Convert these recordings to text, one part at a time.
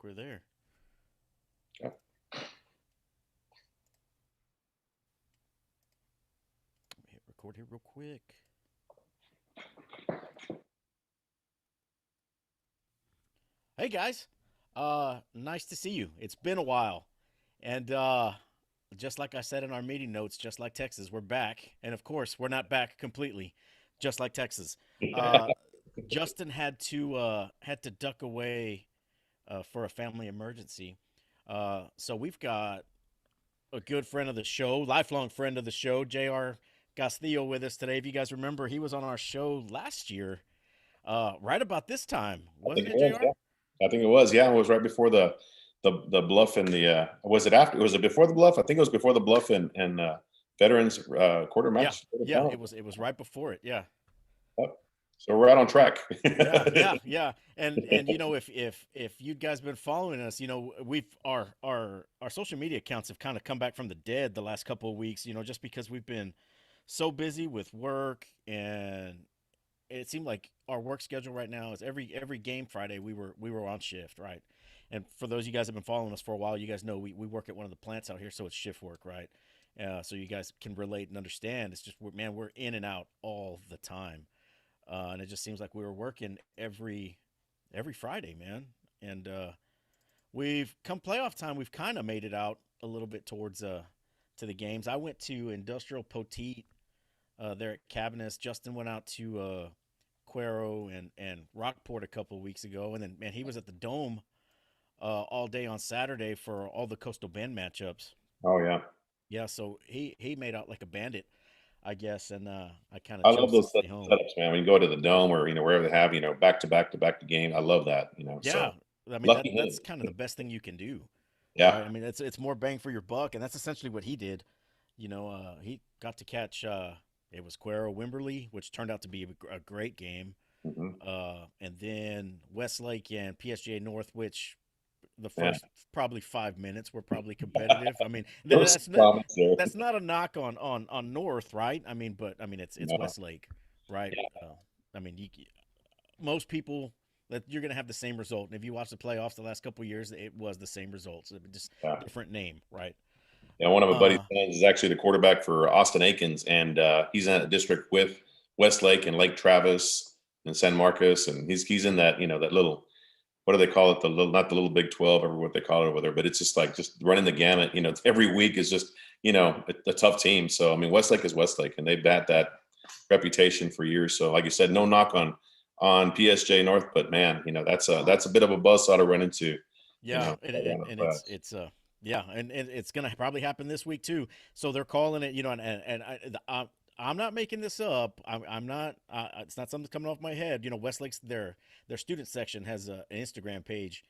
We're there. Yep. Let me hit record here real quick. Hey guys, nice to see you. It's been a while, and just like I said in our meeting notes, just like Texas, we're back, and of course, we're not back completely, just like Texas. Uh, Justin had to duck away for a family emergency, so we've got a good friend of the show, lifelong friend of the show, Jr. Castillo, with us today. If you guys remember, he was on our show last year, right about this time, I think wasn't it it, was, Jr.? yeah. I think it was, yeah. It was right before the bluff and was it after? Was it before the bluff? I think it was before the bluff and veterans quarter Yeah, match. yeah, it was right before it. Yeah, Yep. So we're right on track. yeah, yeah, yeah. And if you guys been following us, we've our social media accounts have kind of come back from the dead the last couple of weeks. Just because we've been so busy with work, and it seemed like our work schedule right now is every game Friday we were on shift, right? And for those of you guys that have been following us for a while, you guys know we work at one of the plants out here, so it's shift work, right? So you guys can relate and understand. It's just man, we're in and out all the time, and it just seems like we were working every Friday, man. And we've come playoff time, we've kind of made it out a little bit towards to the games. I went to Industrial Poteet there at Cabinets. Justin went out to Cuero and Rockport a couple of weeks ago, and then man, he was at the Dome all day on Saturday for all the Coastal Bend matchups. Oh yeah. Yeah, so he made out like a bandit, I guess, and I kind of I love chose to those stay home. setups, man. When you go to the dome or wherever they have, back to back to back to game. I love that, Yeah, So I mean lucky that's him. kind of the best thing you can do, Yeah. right? I mean it's more bang for your buck, and that's essentially what he did. He got to catch it was Cuero Wimberley, which turned out to be a great game. Hmm. And then Westlake and PSGA North, which the Yeah. first probably 5 minutes were probably competitive. I mean, There was that's some not comments there. that's not a knock on North, right? I mean, but I mean it's No. Westlake, right? Yeah. I mean, most people that you're going to have the same result, and if you watch the playoffs the last couple of years, it was the same results, just Yeah. different name, right? Yeah, one of my buddy's Uh, sons is actually the quarterback for Austin Aikens, and he's in that district with Westlake and Lake Travis and San Marcos, and he's in that that little, what do they call it, the little, not the little Big 12 or what they call it over there, but it's just like just running the gamut. Every week is just a tough team. So I mean, Westlake is Westlake, and they've had that reputation for years. So like you said, no knock on PSJ North, but man, that's a bit of a buzzsaw to run into. yeah, Around the and class. yeah, and it's going to probably happen this week too. So they're calling it, I'm not making this up. I'm not. It's not something coming off my head. Westlake's their student section has an Instagram page,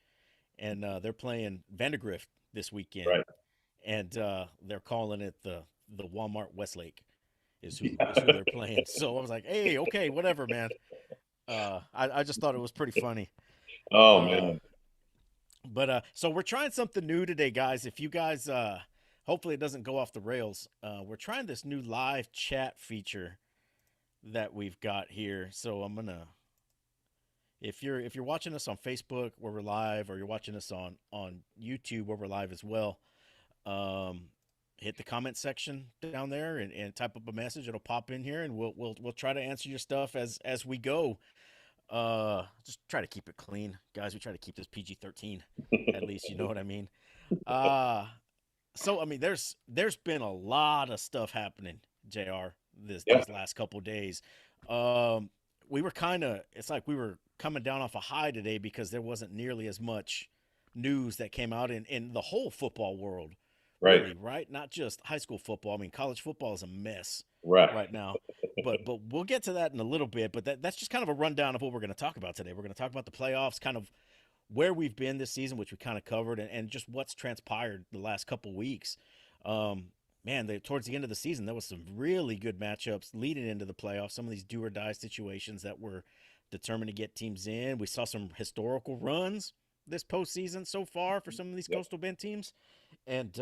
and they're playing Vandergrift this weekend, Right. and they're calling it the Walmart Westlake is who Yeah. they're playing. So I was like, hey, okay, whatever, man. I just thought it was pretty funny. Oh Uh, man. but so we're trying something new today, guys. If you guys, hopefully it doesn't go off the rails. We're trying this new live chat feature that we've got here. So I'm gonna, if you're watching us on Facebook where we're live, or you're watching us on YouTube where we're live as well, um, hit the comment section down there and type up a message. It'll pop in here, and we'll try to answer your stuff as we go. Just try to keep it clean, guys. We try to keep this PG-13, at least. You know what I mean? Uh, so I mean, there's been a lot of stuff happening, Jr. Yeah. These last couple days. Um, we were kind of, it's like we were coming down off a high today because there wasn't nearly as much news that came out in the whole football world, Right. really, right? Not just high school football. I mean, college football is a mess Right. right now. But we'll get to that in a little bit. But that's just kind of a rundown of what we're going to talk about today. We're going to talk about the playoffs, kind of where we've been this season, which we kind of covered, and just what's transpired the last couple weeks. Um, Man, towards the end of the season, there was some really good matchups leading into the playoffs. Some of these do or die situations that were determined to get teams in. We saw some historical runs this postseason so far for some of these Yep. Coastal Bend teams, and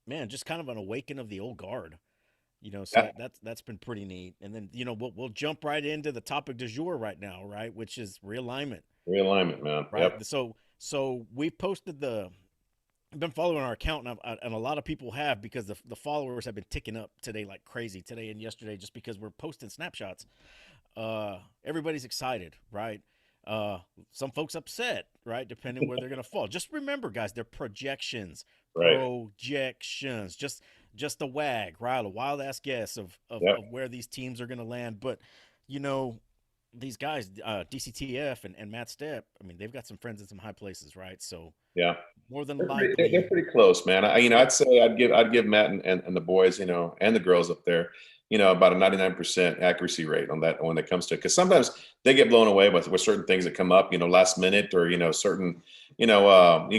man, just kind of an awaken of the old guard. So Yeah. that's been pretty neat. And then we'll jump right into the topic du jour right now, right, which is realignment. Realignment, man. Right. Yep. So we posted the. I've been following our account, and a lot of people have because the followers have been ticking up today like crazy today and yesterday just because we're posting snapshots. Everybody's excited, right? Uh, some folks upset, right? Depending where they're gonna fall. Just remember, guys, they're projections, Right. projections. Just a wag, right? A wild ass guess Yep. of where these teams are gonna land. But you know, these guys, DCTF and Matt Stepp. I mean, they've got some friends in some high places, right? So Yeah. more than They're likely, pretty close, man. I'd yep. say I'd give Matt and the boys, and the girls up there, about a 99% accuracy rate on that when it comes to, because sometimes they get blown away with certain things that come up, last minute, or certain, you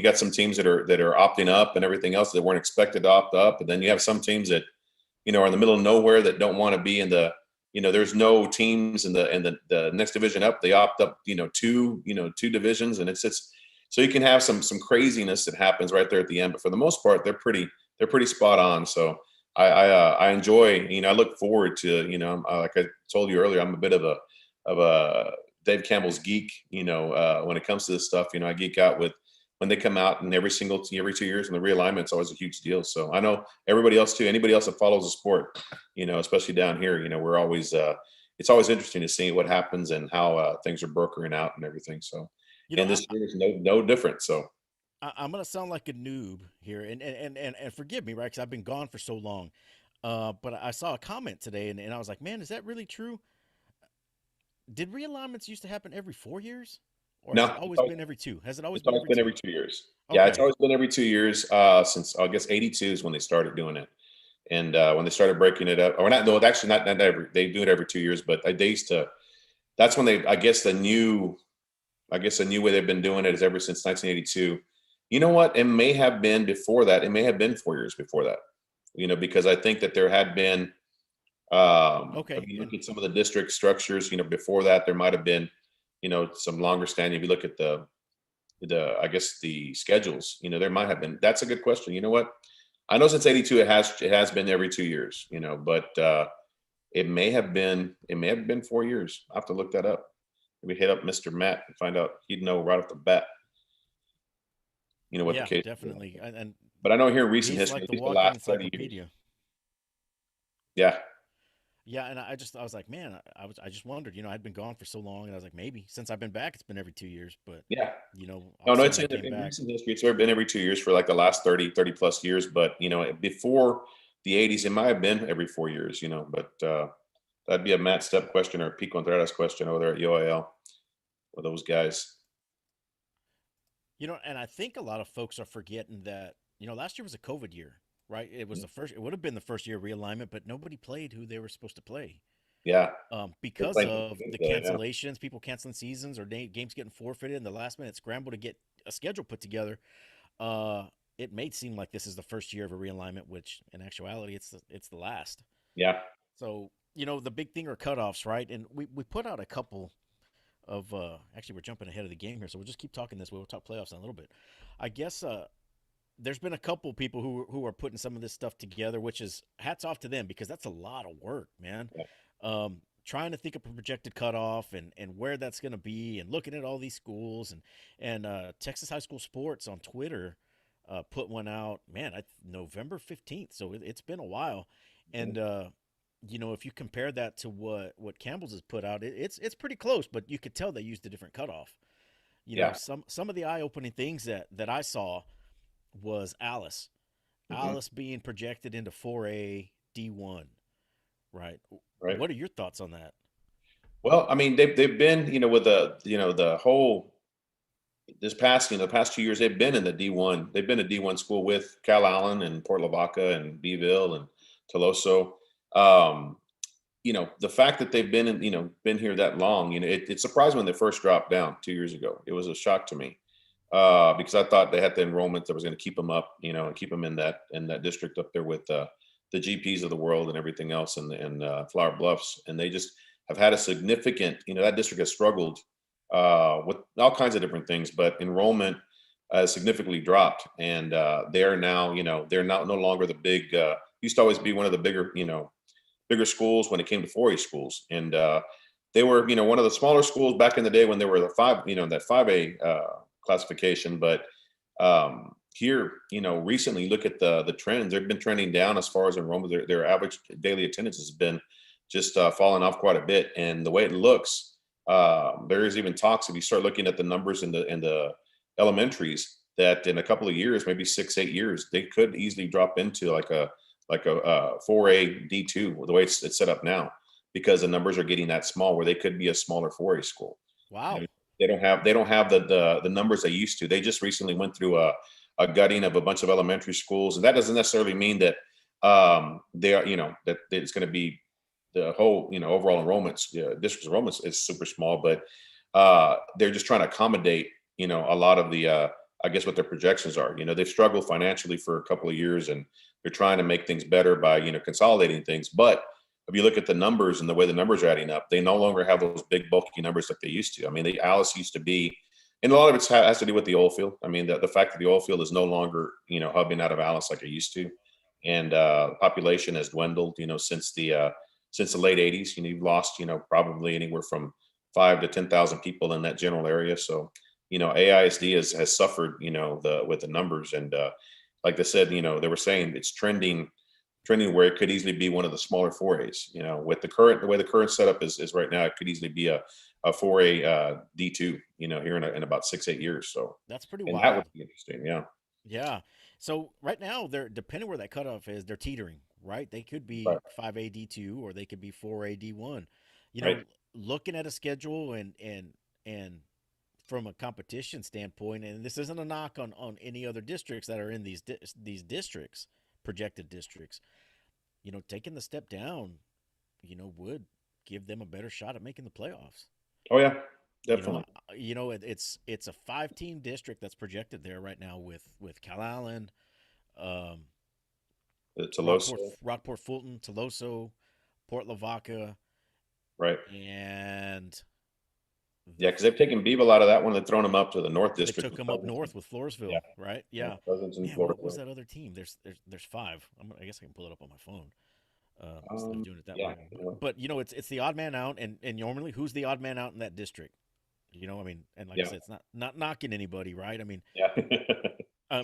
got some teams that are opting up and everything else that weren't expected to opt up, and then you have some teams that are in the middle of nowhere that don't want to be in the, there's no teams in the next division up. They opt up, two divisions, and it's so you can have some craziness that happens right there at the end. But for the most part, they're pretty spot on. So I enjoy, I look forward to, like I told you earlier, I'm a bit of a Dave Campbell's geek, when it comes to this stuff. I geek out with when they come out, and every 2 years, and the realignment's always a huge deal. So I know everybody else too. Anybody else that follows the sport, especially down here, we're always it's always interesting to see what happens and how things are brokering out and everything. So, You know, and this year is no different. So I'm gonna sound like a noob here, and forgive me, right? Because I've been gone for so long. But I saw a comment today, and I was like, man, is that really true? Did realignments used to happen every 4 years, or has it no, it's always always, been every two? Has it always it's been always every been two? every 2 years. Yeah, it's Okay, always been every 2 years since I guess '82 is when they started doing it. And when they started breaking it up, or not, no, actually not every, they do it every 2 years, but they used to, that's when they, I guess the new way they've been doing it is ever since 1982. You know what? It may have been before that. It may have been 4 years before that. Because I think that there had been, if okay, you and look at some of the district structures, before that, there might have been, some longer standing. If you look at I guess the schedules, there might have been. That's a good question. You know what? I know since '82 it has been every 2 years, but it may have been 4 years. I have to look that up. Maybe hit up Mr. Matt and find out. He'd know right off the bat, what the yeah, case is. definitely, and But I know here in recent he's history, like at the least the walking last 30 years. encyclopedia. Yeah, Yeah, and I was like, man, I just wondered, I'd been gone for so long, and I was like, maybe since I've been back, it's been every 2 years, but yeah. all No, of a no, sudden it's I in, came in back. recent history. It's been every 2 years for like the last 30 plus years. But before the '80s, it might have been every 4 years. But that'd be a Matt Step question or a Pico Andradas question over there at UIL with those guys. And I think a lot of folks are forgetting that, last year was a COVID year, right? It would have been the first year of realignment, but nobody played who they were supposed to play Yeah, they're because playing. of the Yeah, cancellations, people canceling seasons or games getting forfeited in the last minute scramble to get a schedule put together. Uh, it may seem like this is the first year of a realignment, which in actuality, it's the last. yeah. So, the big thing are cutoffs, right? And we put out a couple of actually we're jumping ahead of the game here, so we'll just keep talking this way. We'll talk playoffs in a little bit. I guess there's been a couple people who are putting some of this stuff together, which is hats off to them because that's a lot of work, man. Yeah. Trying to think of a projected cutoff and where that's going to be, and looking at all these schools and Texas High School Sports on Twitter put one out, man, November 15th. So it's been a while, Mhm. and if you compare that to what Campbell's has put out, it's pretty close, but you could tell they used a different cutoff. Yeah. Some of the eye opening things that I saw was Alice. Hmm. Alice being projected into 4A D1, right? Right. What are your thoughts on that? Well, I mean, they've been, with the whole the past 2 years, they've been in the D1. They've been a D1 school with Cal Allen and Port Lavaca and Beeville and Toloso. Um, the fact that they've been here that long, it surprised me when they first dropped down 2 years ago. It was a shock to me because I thought they had the enrollment that was going to keep them up, and keep them in that district up there with the GPs of the world and everything else, and Flower Bluffs, and they just have had a significant, that district has struggled with all kinds of different things, but enrollment significantly dropped, and they're now, they're not no longer the big. Used to always be one of the bigger schools when it came to 4A schools, and they were, one of the smaller schools back in the day when they were the five, that 5A classification. But here, recently look at the trends. They've been trending down as far as enrollment. Their average daily attendance has been just falling off quite a bit. And the way it looks, there is even talks, if you start looking at the numbers in the elementaries, that in a couple of years, maybe 6, 8 years, they could easily drop into like a 4A D2, the way it's set up now, because the numbers are getting that small where they could be a smaller 4A school. You know, Wow. they don't have the numbers they used to. They just recently went through a gutting of a bunch of elementary schools, and that doesn't necessarily mean that they are, that it's going to be the whole, overall enrollments, district enrollments is super small, but they're just trying to accommodate, a lot of the, I guess what their projections are. They've struggled financially for a couple of years, and they're trying to make things better by, consolidating things. But if you look at the numbers and the way the numbers are adding up, they no longer have those big bulky numbers like they used to. I mean, the Alice used to be, and a lot of it has to do with the oil field. I mean, the fact that the oil field is no longer, hubbing out of Alice like it used to, and population has dwindled, since the late '80s. You've lost, probably anywhere from 5 to 10,000 people in that general area. So, AISD has suffered, the with the numbers, and like I said, they were saying it's trending where it could easily be one of the smaller 4As. With the way the current setup is right now, it could easily be a 4A D2. Here in about 6, 8 years. So, That's pretty and that would wild. be interesting. Yeah. Yeah. So right now they're depending where that cutoff is, they're teetering, right? They could Right. be 5AD2 or they could be 4AD1. You Right. know, looking at a schedule and from a competition standpoint, and this isn't a knock on any other districts that are in these districts, projected districts. Taking the step down, would give them a better shot at making the playoffs. Oh yeah. You know, Definitely. it's a 5-team district that's projected there right now with Calallen, um, The Teloso. Rockport Fulton, Toloso, Port Lavaca, Right. and Yeah, the because they've taken Beeville out of that one. They've thrown them up to the North they District took with them up Pleasanton. north with Yeah. Floresville, right? Yeah. Yeah. Pleasanton, Man, what was Floresville. that other team? There's five. I guess I can pull it up on my phone instead of doing it that Yeah. way. But it's the odd man out, and normally who's the odd man out in that district? I mean, and like I Yeah. said, it's not knocking anybody, right? I mean, Yeah.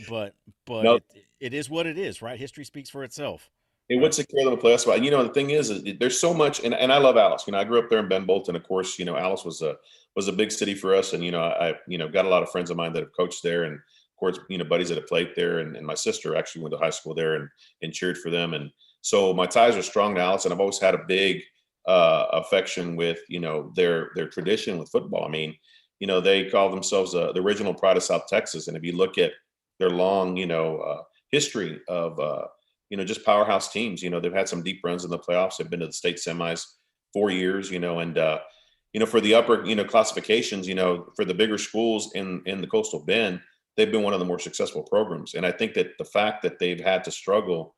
but No, it is what it is, right? History speaks for itself, it would right? secure them a playoff spot. The thing is there's so much, and I love Alice. I grew up there in Ben Bolton. Of course, Alice was a big city for us, and I got a lot of friends of mine that have coached there, and of course, buddies that have played there, and my sister actually went to high school there and cheered for them, and so my ties are strong to Alice, and I've always had a big affection with their tradition with football. I mean, they call themselves the original pride of South Texas, and if you look at their long history of just powerhouse teams. They've had some deep runs in the playoffs. They've been to the state semis 4 years. And for the upper classifications, for the bigger schools in the coastal bend, they've been one of the more successful programs. And I think that the fact that they've had to struggle,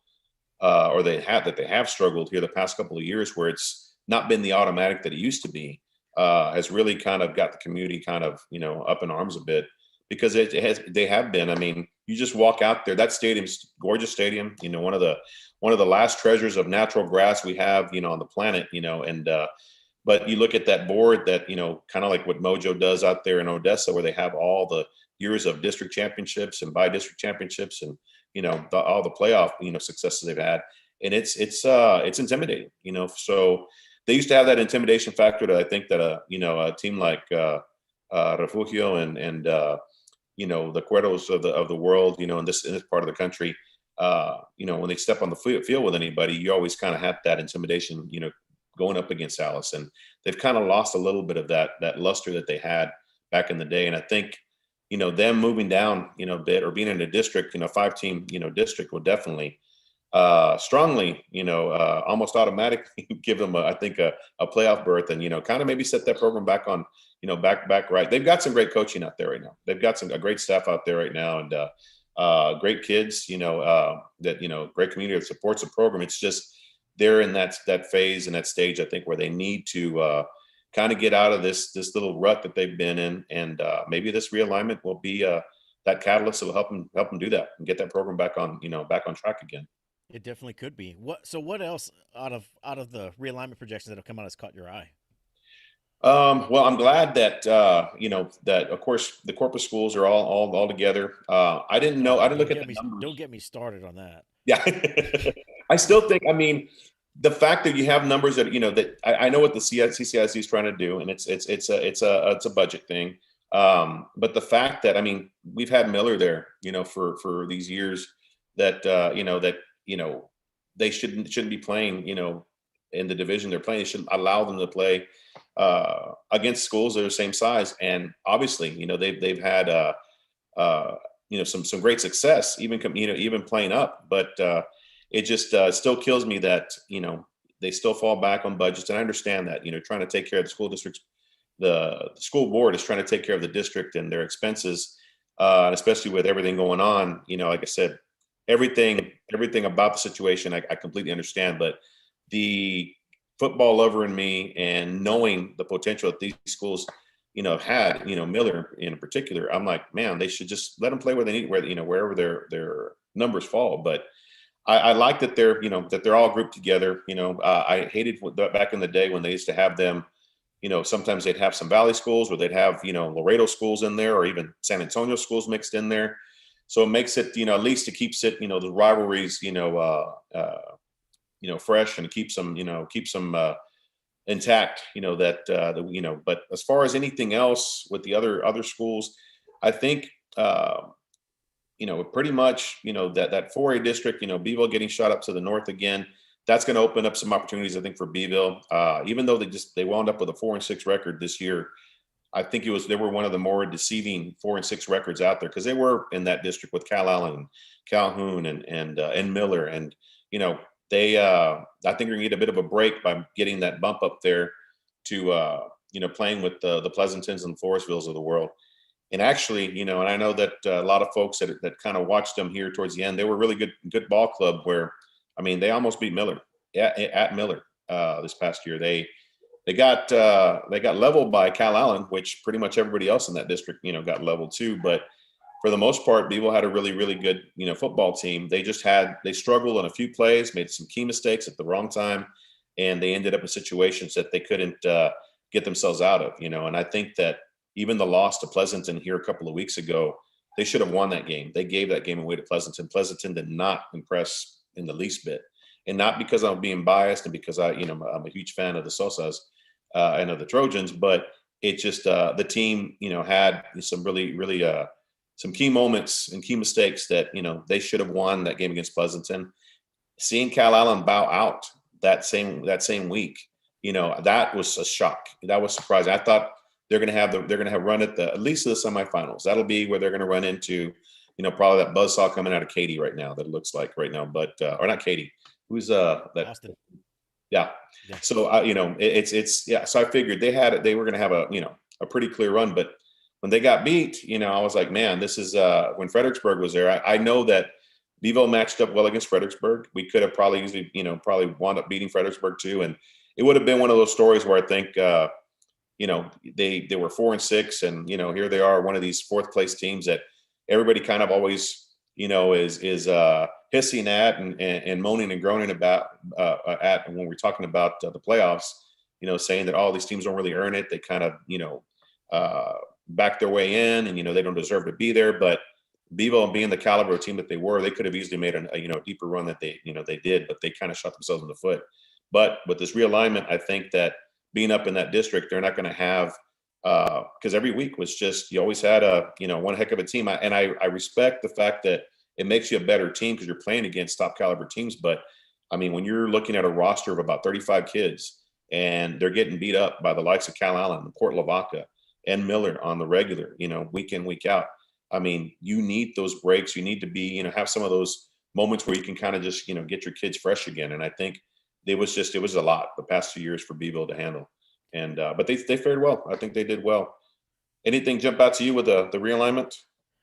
or they have struggled here the past couple of years, where it's not been the automatic that it used to be, has really kind of got the community kind of up in arms a bit, because they have been. I mean, you just walk out there. That stadium's gorgeous stadium. One of the last treasures of natural grass we have, on the planet. And but you look at that board that kind of like what Mojo does out there in Odessa, where they have all the years of district championships and by district championships, and all the playoff successes they've had, and it's intimidating. So they used to have that intimidation factor that I think that a team like Refugio and the Cueros of the world, in this part of the country, when they step on the field with anybody, you always kind of have that intimidation, going up against Alice, and they've kind of lost a little bit of that luster that they had back in the day. And I think, them moving down, a bit, or being in a district, 5-team, district will definitely strongly, almost automatically give them, I think, a playoff berth, and kind of maybe set that program back on, back right. They've got some great coaching out there right now. They've got a great staff out there right now, and great kids. That great community that supports the program. It's just they're in that phase and that stage, I think, where they need to kind of get out of this little rut that they've been in, and maybe this realignment will be that catalyst that will help them do that and get that program back on track again. It definitely could be. What else out of the realignment projections that have come out has caught your eye? Well, I'm glad that that of course the corporate schools are all together. I didn't know. Oh, I didn't look at the don't numbers. get me started on that. Yeah, I still think. I mean, the fact that you have numbers that that I know what the CCIC is trying to do, and it's a budget thing. But the fact that, I mean, we've had Miller there, for these years, that they shouldn't be playing, in the division they're playing. They should allow them to play against schools that are the same size. And obviously, they've had uh, some great success, even playing up. But it just still kills me that they still fall back on budgets. And I understand that, trying to take care of the school districts, the school board is trying to take care of the district and their expenses, and especially with everything going on. Like I said, everything about the situation, I completely understand. But the football lover in me, and knowing the potential that these schools had, Miller in particular, I'm like, man, they should just let them play where they need, wherever their numbers fall. But I like that they're all grouped together. I hated back in the day when they used to have them. Sometimes they'd have some Valley schools, or they'd have Laredo schools in there, or even San Antonio schools mixed in there. So it makes it, at least it keeps it, the rivalries, fresh, and keeps them intact. But as far as anything else with the other schools, I think pretty much, that 4A district, Beeville getting shot up to the north again, that's going to open up some opportunities, I think, for Beeville. Even though they wound up with a 4-6 record this year, I think they were one of the more deceiving 4-6 records out there, because they were in that district with Cal Allen, Calhoun, and Miller. And they I think they're gonna get a bit of a break by getting that bump up there to playing with the Pleasantons and Floresvilles of the world. And actually, and I know that a lot of folks that kind of watched them here towards the end, they were really good ball club, where, I mean, they almost beat Miller at Miller this past year. They got leveled by Cal Allen, which pretty much everybody else in that district, got leveled too. But for the most part, Beeville had a really, really good, football team. They struggled on a few plays, made some key mistakes at the wrong time, and they ended up in situations that they couldn't get themselves out of. And I think that even the loss to Pleasanton here a couple of weeks ago, they should have won that game. They gave that game away to Pleasanton. Pleasanton did not impress in the least bit, and not because I'm being biased, and because I'm a huge fan of the Sosas and of the Trojans, but it just the team had some really, really some key moments and key mistakes that they should have won that game against Pleasanton. Seeing Cal Allen bow out that same week, that was a shock. That was surprising. I thought they're gonna have run at least the semifinals. That'll be where they're gonna run into, probably that buzzsaw coming out of Katy right now. That it looks like right now, but or not Katy. Who's that? Austin. Yeah. Yeah. So it's yeah. So I figured they were going to have a pretty clear run, but when they got beat, I was like, man, this is when Fredericksburg was there. I know that Bevo matched up well against Fredericksburg. We could have probably easily, probably wound up beating Fredericksburg too, and it would have been one of those stories where I think they were 4-6, and here they are, one of these fourth place teams that everybody kind of always is hissing at, and moaning and groaning about at when we're talking about the playoffs, saying that all these teams don't really earn it. They kind of uh, back their way in, and they don't deserve to be there. But Bevo, being the caliber of team that they were, they could have easily made a deeper run that they did, but they kind of shot themselves in the foot. But with this realignment, I think that being up in that district, they're not going to have, because every week was just, you always had one heck of a team. And I respect the fact that it makes you a better team because you're playing against top caliber teams. But I mean, when you're looking at a roster of about 35 kids, and they're getting beat up by the likes of Cal Allen, Port Lavaca, and Miller on the regular, week in, week out. I mean, you need those breaks. You need to be, have some of those moments where you can kind of just, get your kids fresh again. And I think it was a lot the past 2 years for Beeville to handle. And but they fared well. I think they did well. Anything jump out to you with the realignment?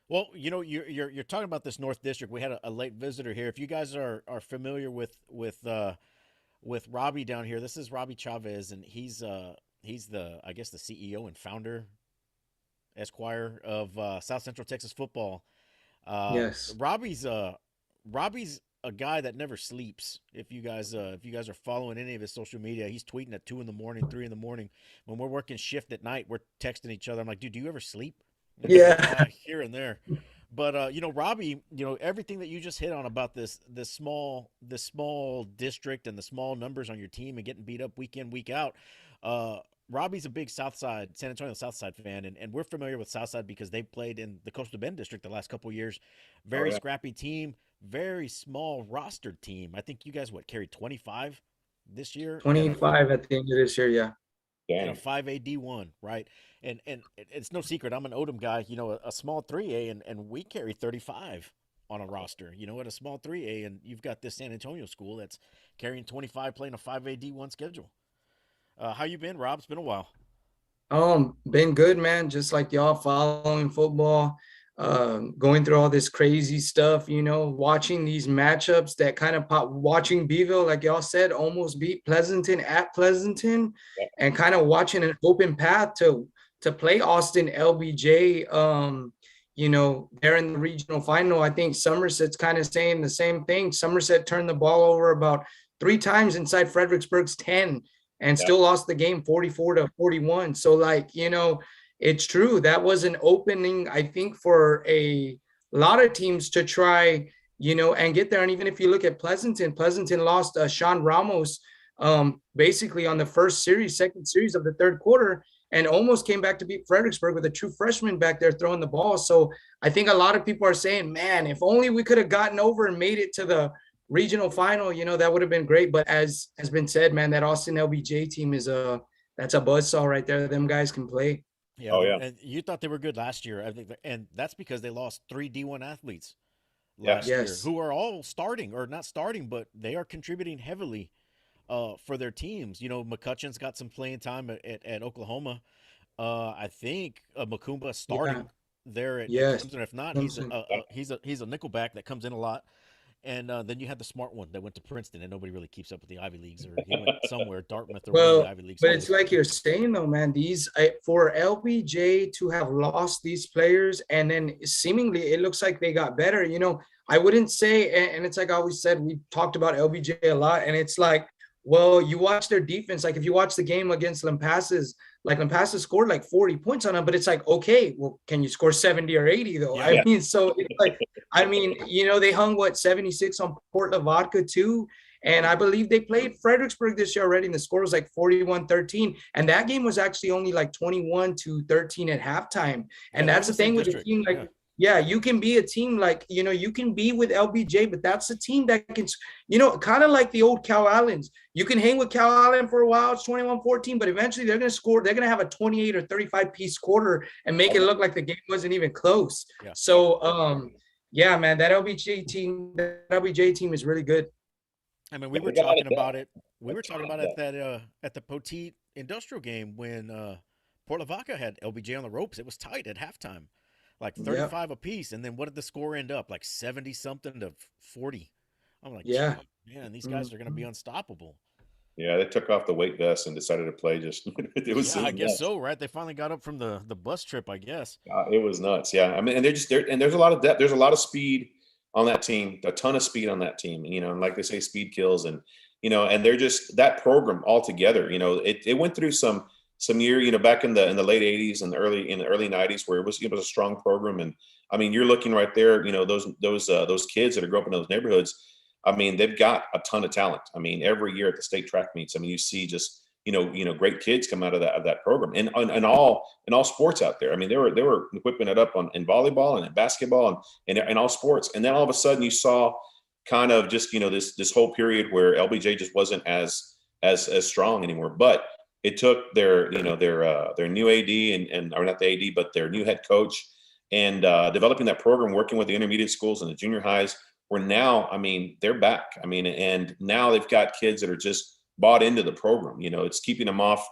Well, you're talking about this North District. We had a late visitor here. If you guys are familiar with Robbie down here, this is Robbie Chavez, and he's the, I guess, the CEO and founder, Esquire, of South Central Texas football. Uh, Yes. Robbie's a guy that never sleeps. If you guys are following any of his social media, he's tweeting at 2 in the morning, 3 in the morning. When we're working shift at night, we're texting each other. I'm like, dude, do you ever sleep? And he's like, Yeah. yeah, here and there. But Robbie, everything that you just hit on about this small district and the small numbers on your team and getting beat up week in, week out. Uh, Robbie's a big Southside, San Antonio Southside fan, and we're familiar with Southside because they've played in the Coastal Bend district the last couple of years. Oh Very yeah. scrappy team, very small rostered team. I think you guys carried 25 this year, 25 at the end of this year. Yeah. and a Dang. 5A D1, right? And it's no secret. I'm an Odom guy, a small 3A, and we carry 35 on a roster, at a small 3A, and you've got this San Antonio school that's carrying 25 playing a 5A D1 schedule. How you been, Rob? It's been a while. Been good, man. Just like y'all following football, going through all this crazy stuff, watching these matchups that kind of pop, watching Beeville, like y'all said, almost beat Pleasanton at Pleasanton, Yeah. and kind of watching an open path to play Austin LBJ. They're in the regional final. I think Somerset's kind of saying the same thing. Somerset turned the ball over about 3 times inside Fredericksburg's 10 and Yeah. still lost the game 44-41. So it's true. That was an opening, I think, for a lot of teams to try, and get there. And even if you look at Pleasanton lost Sean Ramos basically on the second series of the third quarter, and almost came back to beat Fredericksburg with a true freshman back there throwing the ball. So I think a lot of people are saying, man, if only we could have gotten over and made it to the regional final, that would have been great. But as has been said, man, that Austin LBJ team that's a buzzsaw right there. Them guys can play. Yeah, Oh yeah. and you thought they were good last year, I think, and that's because they lost 3 D1 athletes Yeah. last year Yes. who are all starting or not starting, but they are contributing heavily for their teams. McCutcheon's got some playing time at Oklahoma. I think Makumba Yeah. starting there at Yes. Clemson. If not, Clemson. he's a nickelback that comes in a lot. And then you had the smart one that went to Princeton, and nobody really keeps up with the Ivy Leagues, or he went somewhere, Dartmouth or one of the Well, Ivy League but it's schools. like you're saying though, man, for LBJ to have lost these players and then seemingly it looks like they got better, I wouldn't say, and it's like I always said, we talked about LBJ a lot, and it's like, well, you watch their defense. Like if you watch the game against Lampasas, like Lampasas scored like 40 points on them, but it's like, okay, well, can you score 70 or 80 though? Yeah, I mean, so it's like, they hung 76 on Port Lavaca too. And I believe they played Fredericksburg this year already, and the score was like 41-13. And that game was actually only like 21-13 at halftime. yeah, And they're in that's the the same thing with a district. team like, Yeah, yeah, you can be a team like, you can be with LBJ, but that's a team that can, kind of like the old Cal Allens. You can hang with Cal Allen for a while, it's 21-14, but eventually they're going to score. They're going to have a 28 or 35 piece quarter and make it look like the game wasn't even close. yeah. So, yeah, man, that LBJ team is really good. I mean, we Yeah, were they got a lot talking of depth. about it. We A were talking ton about of it depth. at the Poteet Industrial game when Port Lavaca had LBJ on the ropes. It was tight at halftime, like Yeah. 35 apiece. And then what did the score end up? Like 70 something to 40. I'm like, Yeah. gee, man, these guys are going to be Mhm. unstoppable. Yeah, they took off the weight vest and decided to play. Just Yeah, it I was guess nuts. so, right? They finally got up from the bus trip, I guess. It was nuts. Yeah, I mean, and they're just there, and there's a lot of depth. There's a lot of speed on that team. A ton of speed on that team. And like they say, speed kills. And and they're just that program altogether. It went through some year. Back in the late '80s and the early '90s where it was a strong program. And I mean, you're looking right there. Those kids that are growing up in those neighborhoods. I mean, they've got a ton of talent. I mean, every year at the state track meets, I mean, you see just great kids come out of that program, and all sports out there. I mean, they were whipping it up in volleyball and in basketball and all sports. And then all of a sudden, you saw kind of just this whole period where LBJ just wasn't as strong anymore. But it took their new AD and or not the AD, but their new head coach and developing that program, working with the intermediate schools and the junior highs. Where now, I mean, they're back. I mean, and now they've got kids that are just bought into the program. It's keeping them off,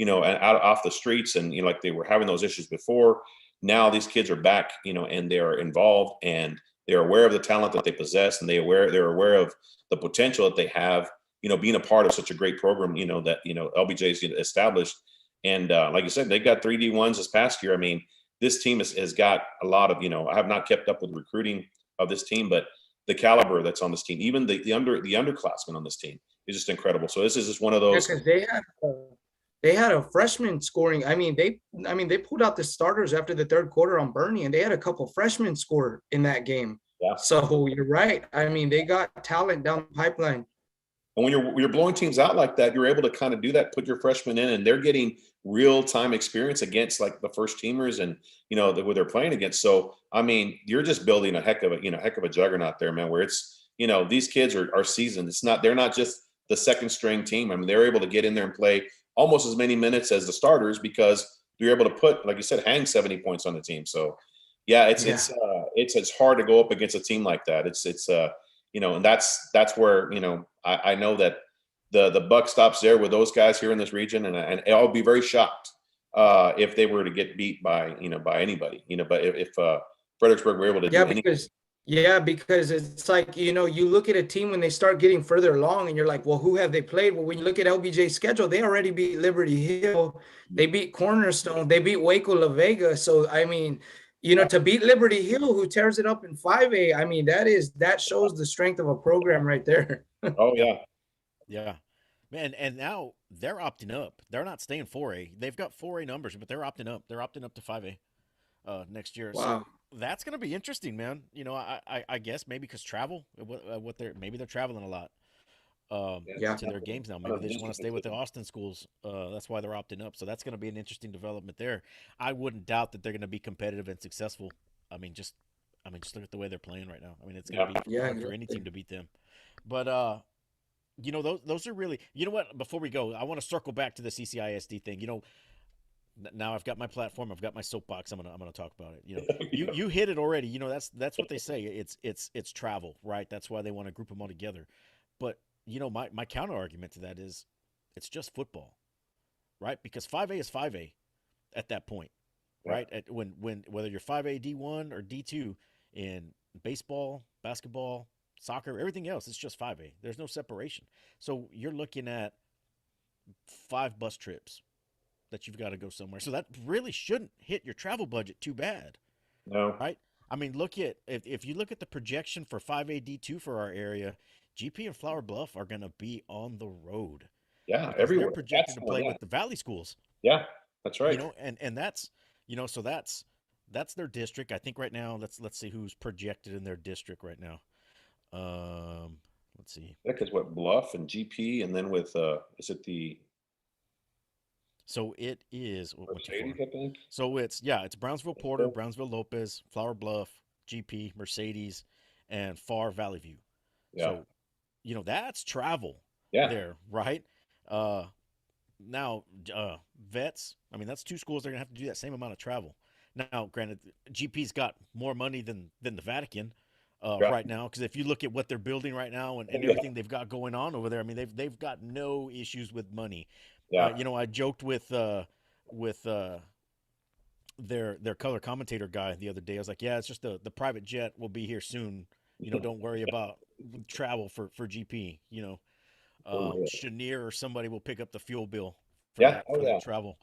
out off the streets, and like they were having those issues before. Now these kids are back, and they are involved, and they're aware of the talent that they possess, and they're aware of the potential that they have. Being a part of such a great program, that LBJ's established, and like I said, they got 3D1s this past year. I mean, this team has got a lot of. I have not kept up with recruiting of this team, but the caliber that's on this team, even the underclassmen on this team is just incredible. So this is just one of Yeah, those. because they had a freshman scoring. I mean, they pulled out the starters after the third quarter on Bernie, and they had a couple freshmen score in that game. Yeah. So you're right. I mean, they got talent down the pipeline. And when you're blowing teams out like that, you're able to kind of do that, put your freshmen in, and they're getting real time experience against like the first teamers and who they're playing against. So I mean, you're just building a heck of a juggernaut there, man. Where it's these kids are seasoned. They're not just the second string team. I mean, they're able to get in there and play almost as many minutes as the starters because they're able to put, like you said, hang 70 points on the team. So yeah, it's hard to go up against a team like that. And that's where I know that the buck stops there with those guys here in this region, and I'll be very shocked if they were to get beat by anybody. But if Fredericksburg were able to do anything. Because it's like, you look at a team when they start getting further along and you're like, well, who have they played? Well, when you look at LBJ's schedule, they already beat Liberty Hill. They beat Cornerstone. They beat Waco La Vega. So, I mean, to beat Liberty Hill, who tears it up in 5A, I mean, that shows the strength of a program right there. Oh, yeah. Yeah. Man, and now they're opting up. They're not staying 4A. They've got 4A numbers, but they're opting up. They're opting up to 5A next year. Wow. So that's going to be interesting, man. I guess maybe because travel, maybe they're traveling a lot to their games now. Maybe they just want to stay with the Austin schools. That's why they're opting up. So that's going to be an interesting development there. I wouldn't doubt that they're going to be competitive and successful. Just look at the way they're playing right now. I mean, it's going to be hard for any team to beat them. But those are really. You know what? Before we go, I want to circle back to the CCISD thing. Now I've got my platform. I've got my soapbox. I'm gonna talk about it. You hit it already. That's what they say. It's travel, right? That's why they want to group them all together. But my counter argument to that is, it's just football, right? Because 5A is 5A at that point, right? When whether you're 5A D1 or D2 in baseball, basketball, soccer, everything else, it's just 5A. There's no separation. So you're looking at 5 bus trips that you've got to go somewhere. So that really shouldn't hit your travel budget too bad. No. Right? I mean, if you look at the projection for 5A D2 for our area, GP and Flower Bluff are going to be on the road. Yeah, everywhere. They're projected to play with the Valley schools. Yeah, that's right. And that's, so that's their district. I think right now, let's see who's projected in their district right now. Let's see. Yeah, because Bluff and GP, and then with is it the? So it is. Mercedes, I think. So it's Brownsville Porter, Brownsville Lopez, Flower Bluff, GP, Mercedes, and Far Valley View. Yeah. So, that's travel. Yeah. There, right? Now, Vets. I mean, that's 2 schools. They're gonna have to do that same amount of travel. Now, granted, GP's got more money than the Vatican. Right now, because if you look at what they're building right now and everything they've got going on over there, I mean, they've got no issues with money. Yeah. I joked with their color commentator guy the other day. I was like, yeah, it's just the private jet will be here soon. Don't worry about travel for GP. Chenier or somebody will pick up the fuel bill for that travel.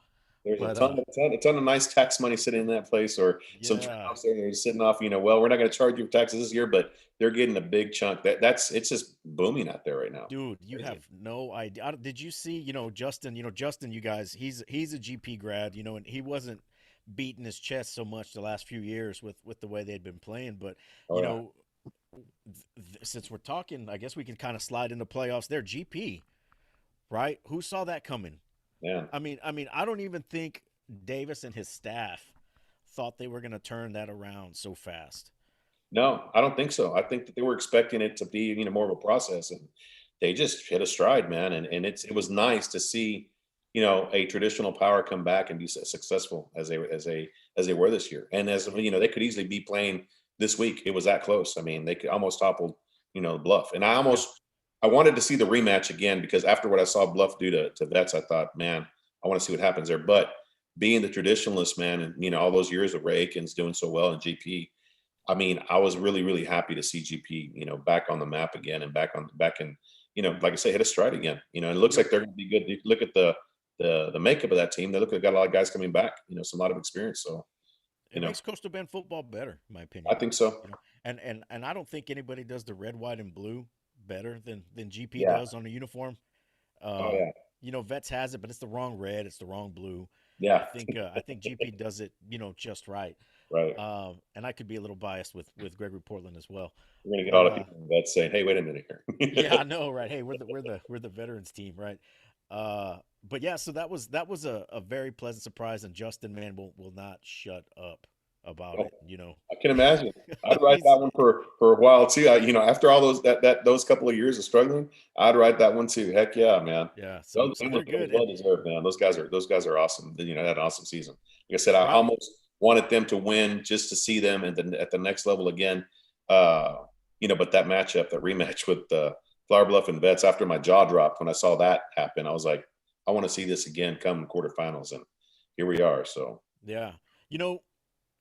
There's a ton of nice tax money sitting in that place, or some towns there they're sitting off. Well, we're not going to charge you for taxes this year, but they're getting a big chunk. It's just booming out there right now. Dude, you have no idea. Did you see? Justin. Justin, you guys. He's a GP grad. And he wasn't beating his chest so much the last few years with the way they'd been playing. But since we're talking, I guess we can kind of slide into playoffs. They're GP, right? Who saw that coming? Yeah. I mean, I don't even think Davis and his staff thought they were going to turn that around so fast. No, I don't think so. I think that they were expecting it to be, more of a process, and they just hit a stride, man. And it was nice to see, a traditional power come back and be as successful as they were this year. And as they could easily be playing this week. It was that close. I mean, they could almost toppled, Bluff. And I wanted to see the rematch again, because after what I saw Bluff do to Vets, I thought, man, I want to see what happens there. But being the traditionalist, man, and all those years of Ray Aikens doing so well in GP, I mean, I was really, really happy to see GP, back on the map again, and back in, like I say, hit a stride again. And it looks like they're going to be good. You look at the makeup of that team. They look like they got a lot of guys coming back. Some lot of experience. So it makes Coastal Bend football better, in my opinion. I think so. And I don't think anybody does the red, white, and blue better than GP Yeah. does on a uniform. Oh Uh, yeah. Vets has it, but it's the wrong red, it's the wrong blue. Yeah. I think GP does it, just right. Right. And I could be a little biased with Gregory Portland as well, We're gonna get but all the people that's saying, "Hey, wait a minute yeah, here." I know, right? Hey, we're the veterans team, right? But yeah, so that was a very pleasant surprise, and Justin, man, will not shut up about Oh, it. I can imagine. I'd write He's that one for a while too. After all those couple of years of struggling, I'd write that one too. Heck yeah, man. yeah, so Those so they're was good, and well deserved, man. Those guys are awesome. Had an awesome season. Like I said, I Robbie, almost wanted them to win just to see them at the next level again. But that matchup, that rematch with Flower Bluff and Vets, after my jaw dropped when I saw that happen, I was like, I want to see this again come quarterfinals, and here we are. So yeah, you know,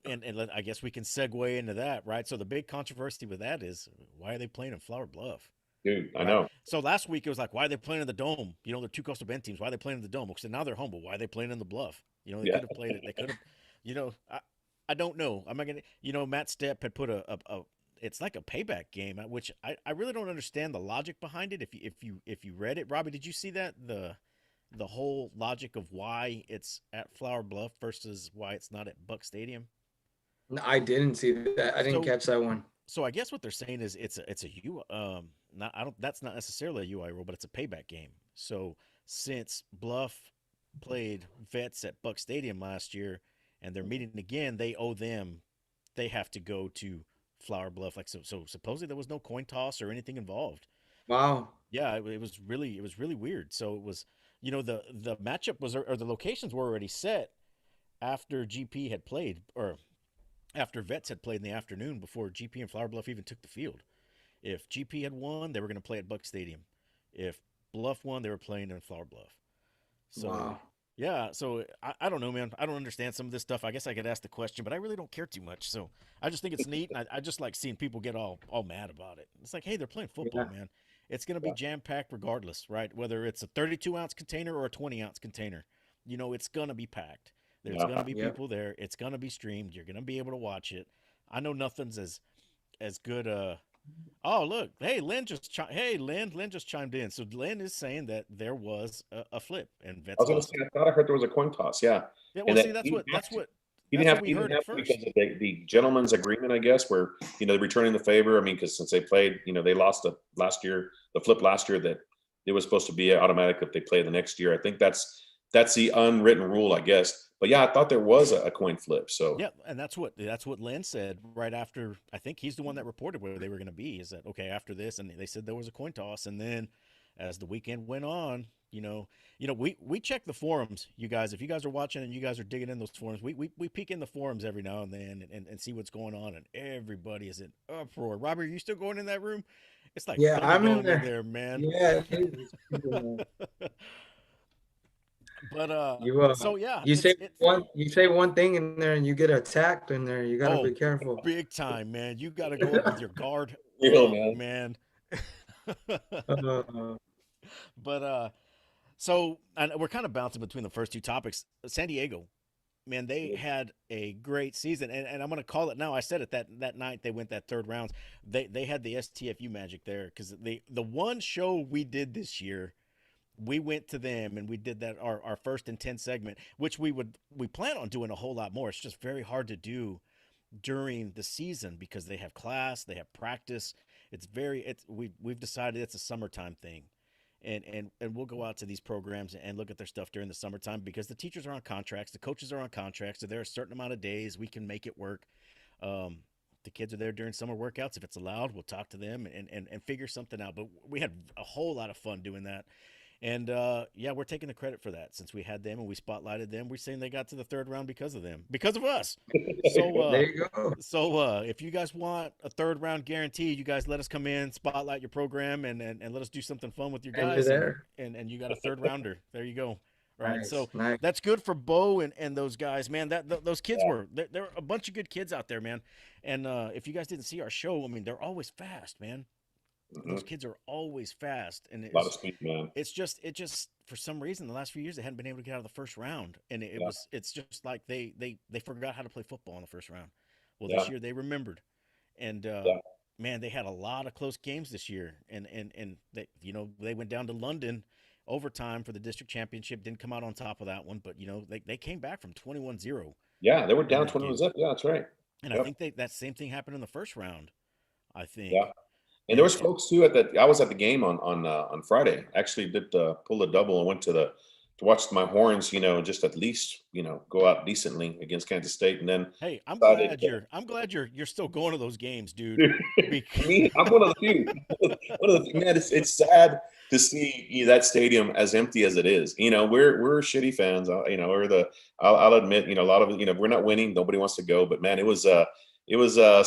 I guess we can segue into that, right? So the big controversy with that is why are they playing in Flower Bluff? dude, I Right. know. So last week it was like, why are they playing in the dome? The two Coastal Bend teams. Why are they playing in the dome? So now they're home, but why are they playing in the Bluff? They Yeah. could have played it. They could have, I don't know. I'm not gonna. Matt Stepp had put it's like a payback game, which I really don't understand the logic behind it. If you read it, Robbie, did you see that the whole logic of why it's at Flower Bluff versus why it's not at Buck Stadium? I didn't see that. I didn't So catch that one. so I guess what they're saying is it's a U not I don't that's not necessarily a UI rule, but it's a payback game. So since Bluff played Vets at Buck Stadium last year and they're meeting again, they have to go to Flower Bluff. So supposedly there was no coin toss or anything involved. Wow. Yeah, it was really weird. So it was the matchup was or the locations were already set after GP had played or after Vets had played in the afternoon before GP and Flower Bluff even took the field. If GP had won, they were going to play at Buck Stadium. If Bluff won, they were playing in Flower Bluff. So, Wow. yeah, so I don't know, man. I don't understand some of this stuff. I guess I could ask the question, but I really don't care too much. So I just think it's neat, and I just like seeing people get all mad about it. It's like, hey, they're playing football, Yeah. man. It's going to be Yeah. jam packed regardless, right? Whether it's a 32-ounce container or a 20-ounce container, it's going to be packed. There's going to Yeah. be Yep. people there. It's going to be streamed. You're going to be able to watch it. I know nothing's as good. Oh, look, hey, Lynn just chimed in. So Lynn is saying that there was a flip, and I that's was going to say, awesome. I thought I heard there was a coin toss. Yeah, Yeah, well, and that see, that's he didn't what have that's to. what that's what we He didn't heard at have to because first. of the gentleman's agreement, I guess, where returning the favor. I mean, because since they played, they lost the flip last year, that it was supposed to be automatic if they play the next year. I think that's the unwritten rule, I guess. But yeah, I thought there was a coin flip. So Yeah, and that's what Lynn said right after. I think he's the one that reported where they were going to be. Is that okay after this? And they said there was a coin toss, and then as the weekend went on, we check the forums, you guys. If you guys are watching and you guys are digging in those forums, we peek in the forums every now and then and see what's going on, and everybody is in uproar. Robert, are you still going in that room? It's like Yeah, I'm in Thunderdome in there. there, man. Yeah, it is. It's cool. But You so yeah, you say it's one thing in there and you get attacked in there. You gotta oh, be careful. big time, man. You got to go up with your guard real up, man. man. Uh, But so and we're kind of bouncing between the first two topics. San Diego, man, they had a great season, and I'm gonna call it now. I said it that night they went that third round. They had the STFU magic there because the one show we did this year, we went to them and we did that our first and 10 segment, which we plan on doing a whole lot more. It's just very hard to do during the season because they have class, they have practice. We've decided it's a summertime thing. And we'll go out to these programs and look at their stuff during the summertime because the teachers are on contracts, the coaches are on contracts, so there are a certain amount of days we can make it work. Um, the kids are there during summer workouts. If it's allowed, we'll talk to them and figure something out. But we had a whole lot of fun doing that. And yeah, we're taking the credit for that since we had them and we spotlighted them. We're saying they got to the third round because of them, because of us. So, there you go. if you guys want a third round guarantee, you guys let us come in, spotlight your program, and let us do something fun with your And you're guys, there. and you got a third rounder. There you go. Right. Nice, So nice. that's good for Bo and those guys, man. Those kids there are a bunch of good kids out there, man. And if you guys didn't see our show, I mean, they're always fast, man. Mhm. Those kids are always fast, and A lot of speed, man. it just for some reason the last few years they hadn't been able to get out of the first round, and Yeah, it's just like they forgot how to play football in the first round. Well, this yeah, year they remembered, And Yeah. man, they had a lot of close games this year, and they, they went down to London overtime for the district championship. Didn't come out on top of that one, but they came back from 21-0 Yeah, they were in down that 21 game. zip. Yeah, that's right. And I Yep. think that same thing happened in the first round, I Yeah. think. And there And was folks too at that. I was at the game on Friday. Actually, did pull a double and went to watch my Horns. Just at least go out decently against Kansas State, and then hey, decided I'm glad you're still going to those games, dude. to. Because Me, I'm one of the few. One of the man. It's sad to see that stadium as empty as it is. We're shitty fans. We're the. I'll admit. A lot of it. We're not winning. Nobody wants to go. But man, it was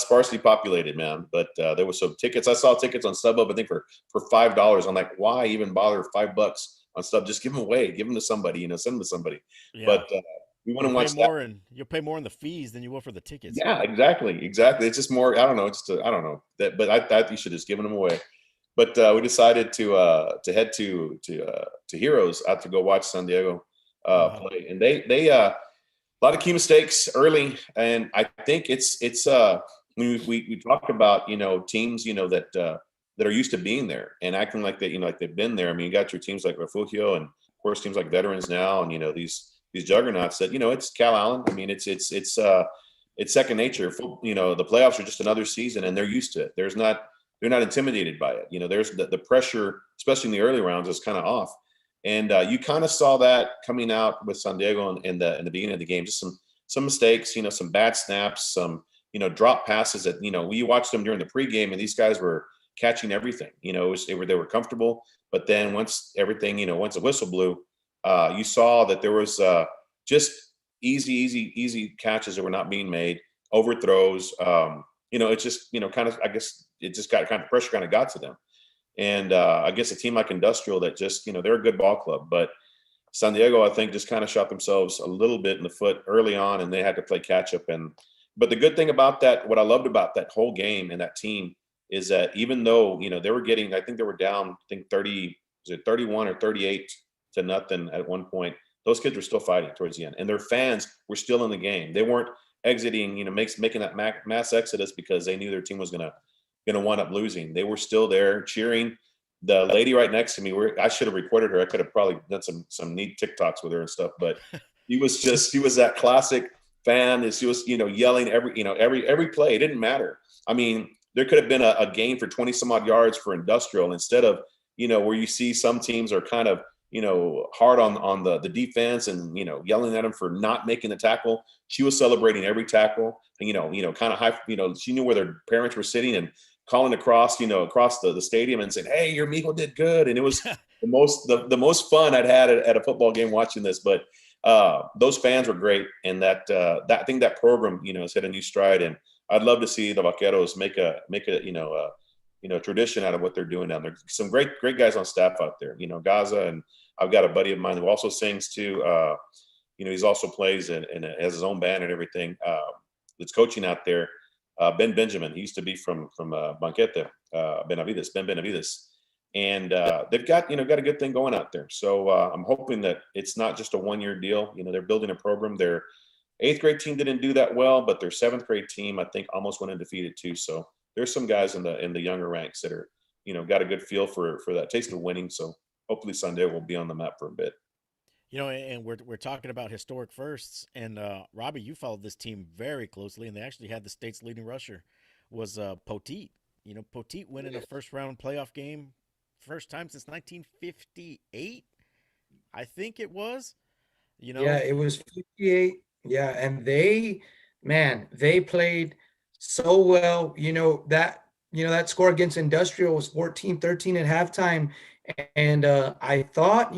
sparsely populated, man. But there was some tickets. I saw tickets on StubHub, I think for $5. I'm like, why even bother $5 on Stub? Just give them away. Give them to somebody. Send them to somebody. yeah, But we went and watched that. you'll pay more in the fees than you will for the tickets. Yeah, exactly, exactly. It's just more. I don't know. I don't know that, but I thought you should have just given them away. But we decided to head to Heroes out to go watch San Diego Uh-huh. play, and they a lot of key mistakes early, and I think it's we talk about teams that are used to being there and acting like they like they've been there. I mean, you got your teams like Refugio and of course teams like Veterans now, and these juggernauts that it's Cal Allen. I mean, it's second nature. The playoffs are just another season, and they're used to it. They're not intimidated by it. There's the pressure, especially in the early rounds, is kind of off. And you kind of saw that coming out with San Diego in the beginning of the game. Just some mistakes, some bad snaps, some drop passes that we watched them during the pregame, and these guys were catching everything. They were comfortable, but then once everything, once the whistle blew, you saw that there was just easy catches that were not being made, overthrows. It's just kind of, I guess it just got kind of pressure kind of got to them. And I guess a team like Industrial that just, they're a good ball club, but San Diego, I think, just kind of shot themselves a little bit in the foot early on, and they had to play catch up. But the good thing about that, what I loved about that whole game and that team is that even though, they were getting, I think they were down, I think 30, was it 31 or 38 to nothing at one point, those kids were still fighting towards the end, and their fans were still in the game. They weren't exiting, making that mass exodus because they knew their team was gonna wind up losing. They were still there cheering. The lady right next to me, I should have recorded her. I could have probably done some neat TikToks with her and stuff. But she was that classic fan. And she was yelling every play. It didn't matter. I mean, there could have been a gain for 20 some odd yards for Industrial instead of where you see some teams are kind of hard on the defense and yelling at them for not making the tackle. She was celebrating every tackle and kind of high. She knew where their parents were sitting and calling across the stadium and saying, "Hey, your Migo did good." And it was the most fun I'd had at a football game watching this. But those fans were great, and that I think that program has hit a new stride. And I'd love to see the Vaqueros make a tradition out of what they're doing down there. Some great guys on staff out there. Gaza, and I've got a buddy of mine who also sings too. He's also plays and has his own band and everything. That's coaching out there. Ben Benjamin. He used to be from Banquete, Benavides, Ben Benavides, and they've got a good thing going out there. So I'm hoping that it's not just a 1-year deal. They're building a program. Their eighth grade team didn't do that well, but their seventh grade team, I think, almost went undefeated too. So there's some guys in the younger ranks that are got a good feel for that taste of winning. So hopefully Sunday will be on the map for a bit. And we're talking about historic firsts, and Robbie, you followed this team very closely, and they actually had the state's leading rusher was Poteet. Poteet winning a first round playoff game, first time since 1958, I think it was. You Yeah, know, it was 58. Yeah, and man, they played so well. That score against Industrial was 14-13 at halftime. And I thought,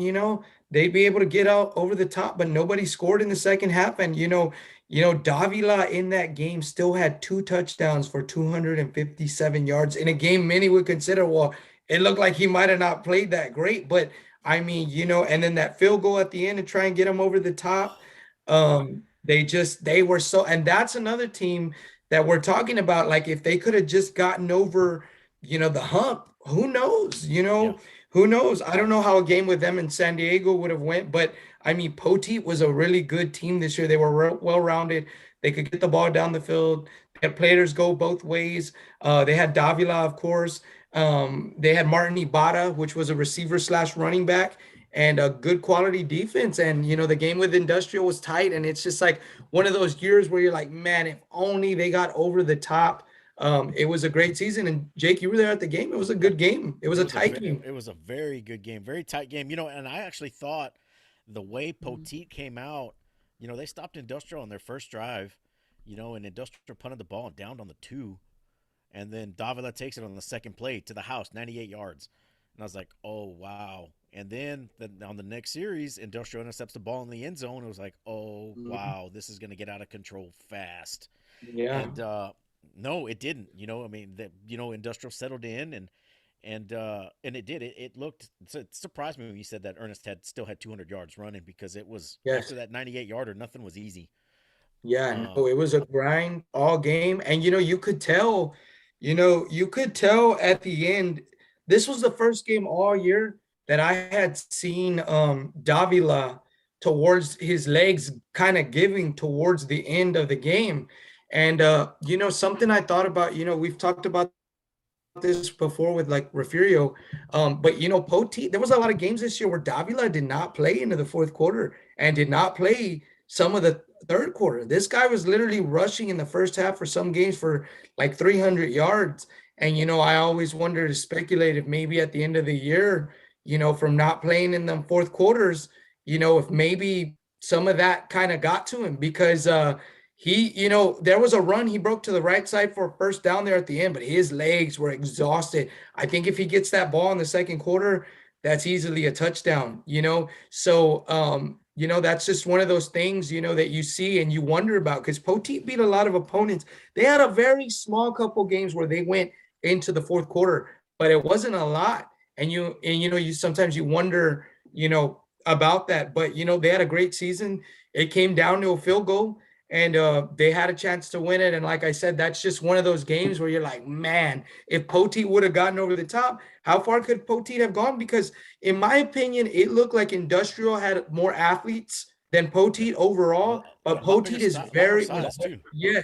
they'd be able to get out over the top, but nobody scored in the second half. And Davila in that game still had 2 touchdowns for 257 yards in a game many would consider, well, it looked like he might have not played that great, but I mean, and then that field goal at the end to try and get them over the top. They were so, and that's another team that we're talking about. Like if they could have just gotten over, the hump, who knows? yeah, Who knows? I don't know how a game with them in San Diego would have went, but I mean, Poteet was a really good team this year. They were well-rounded. They could get the ball down the field. had players go both ways. They had Davila, of course. They had Martin Ibarra, which was a receiver slash running back, and a good quality defense. And the game with Industrial was tight, and it's just like one of those years where you're like, man, if only they got over the top. It was a great season, and Jake, you were there at the game. It was a good game. It was It a was a tight game. it was a very good game, very tight game. And I actually thought the way Poteet came out, they stopped Industrial on their first drive, and Industrial punted the ball and downed on the 2, and then Davila takes it on the second play to the house, 98 yards, and I was like, oh wow. And then on the next series, Industrial intercepts the ball in the end zone. It was like, oh Mhm. wow, this is gonna get out of control fast. Yeah. And no, it didn't. I mean, Industrial settled in, and it did. It looked. It surprised me when you said that Ernest still had 200 yards running, because it was Yes. after that 98 yarder, nothing was easy. Yeah, no, Um, it was a grind all game. And you could tell at the end, this was the first game all year that I had seen Davila towards his legs kind of giving towards the end of the game. And something I thought about, we've talked about this before with like Refugio. But Poti, there was a lot of games this year where Davila did not play into the fourth quarter and did not play some of the third quarter. This guy was literally rushing in the first half for some games for like 300 yards. And I always wondered to speculate if maybe at the end of the year, from not playing in the fourth quarters, if maybe some of that kind of got to him because there was a run he broke to the right side for a first down there at the end, but his legs were exhausted. I think if he gets that ball in the second quarter, that's easily a touchdown. So, that's just one of those things, that you see and you wonder about because Poteet beat a lot of opponents. They had a very small couple games where they went into the fourth quarter, but it wasn't a lot. You sometimes you wonder, about that, but they had a great season. It came down to a field goal and they had a chance to win it. And like I said, that's just one of those games where you're like, man, if Poteet would have gotten over the top, how far could Poteet have gone? Because in my opinion, it looked like Industrial had more athletes than yeah, Poteet overall, a but lot bigger, Poteet is a lot more very size too. yeah,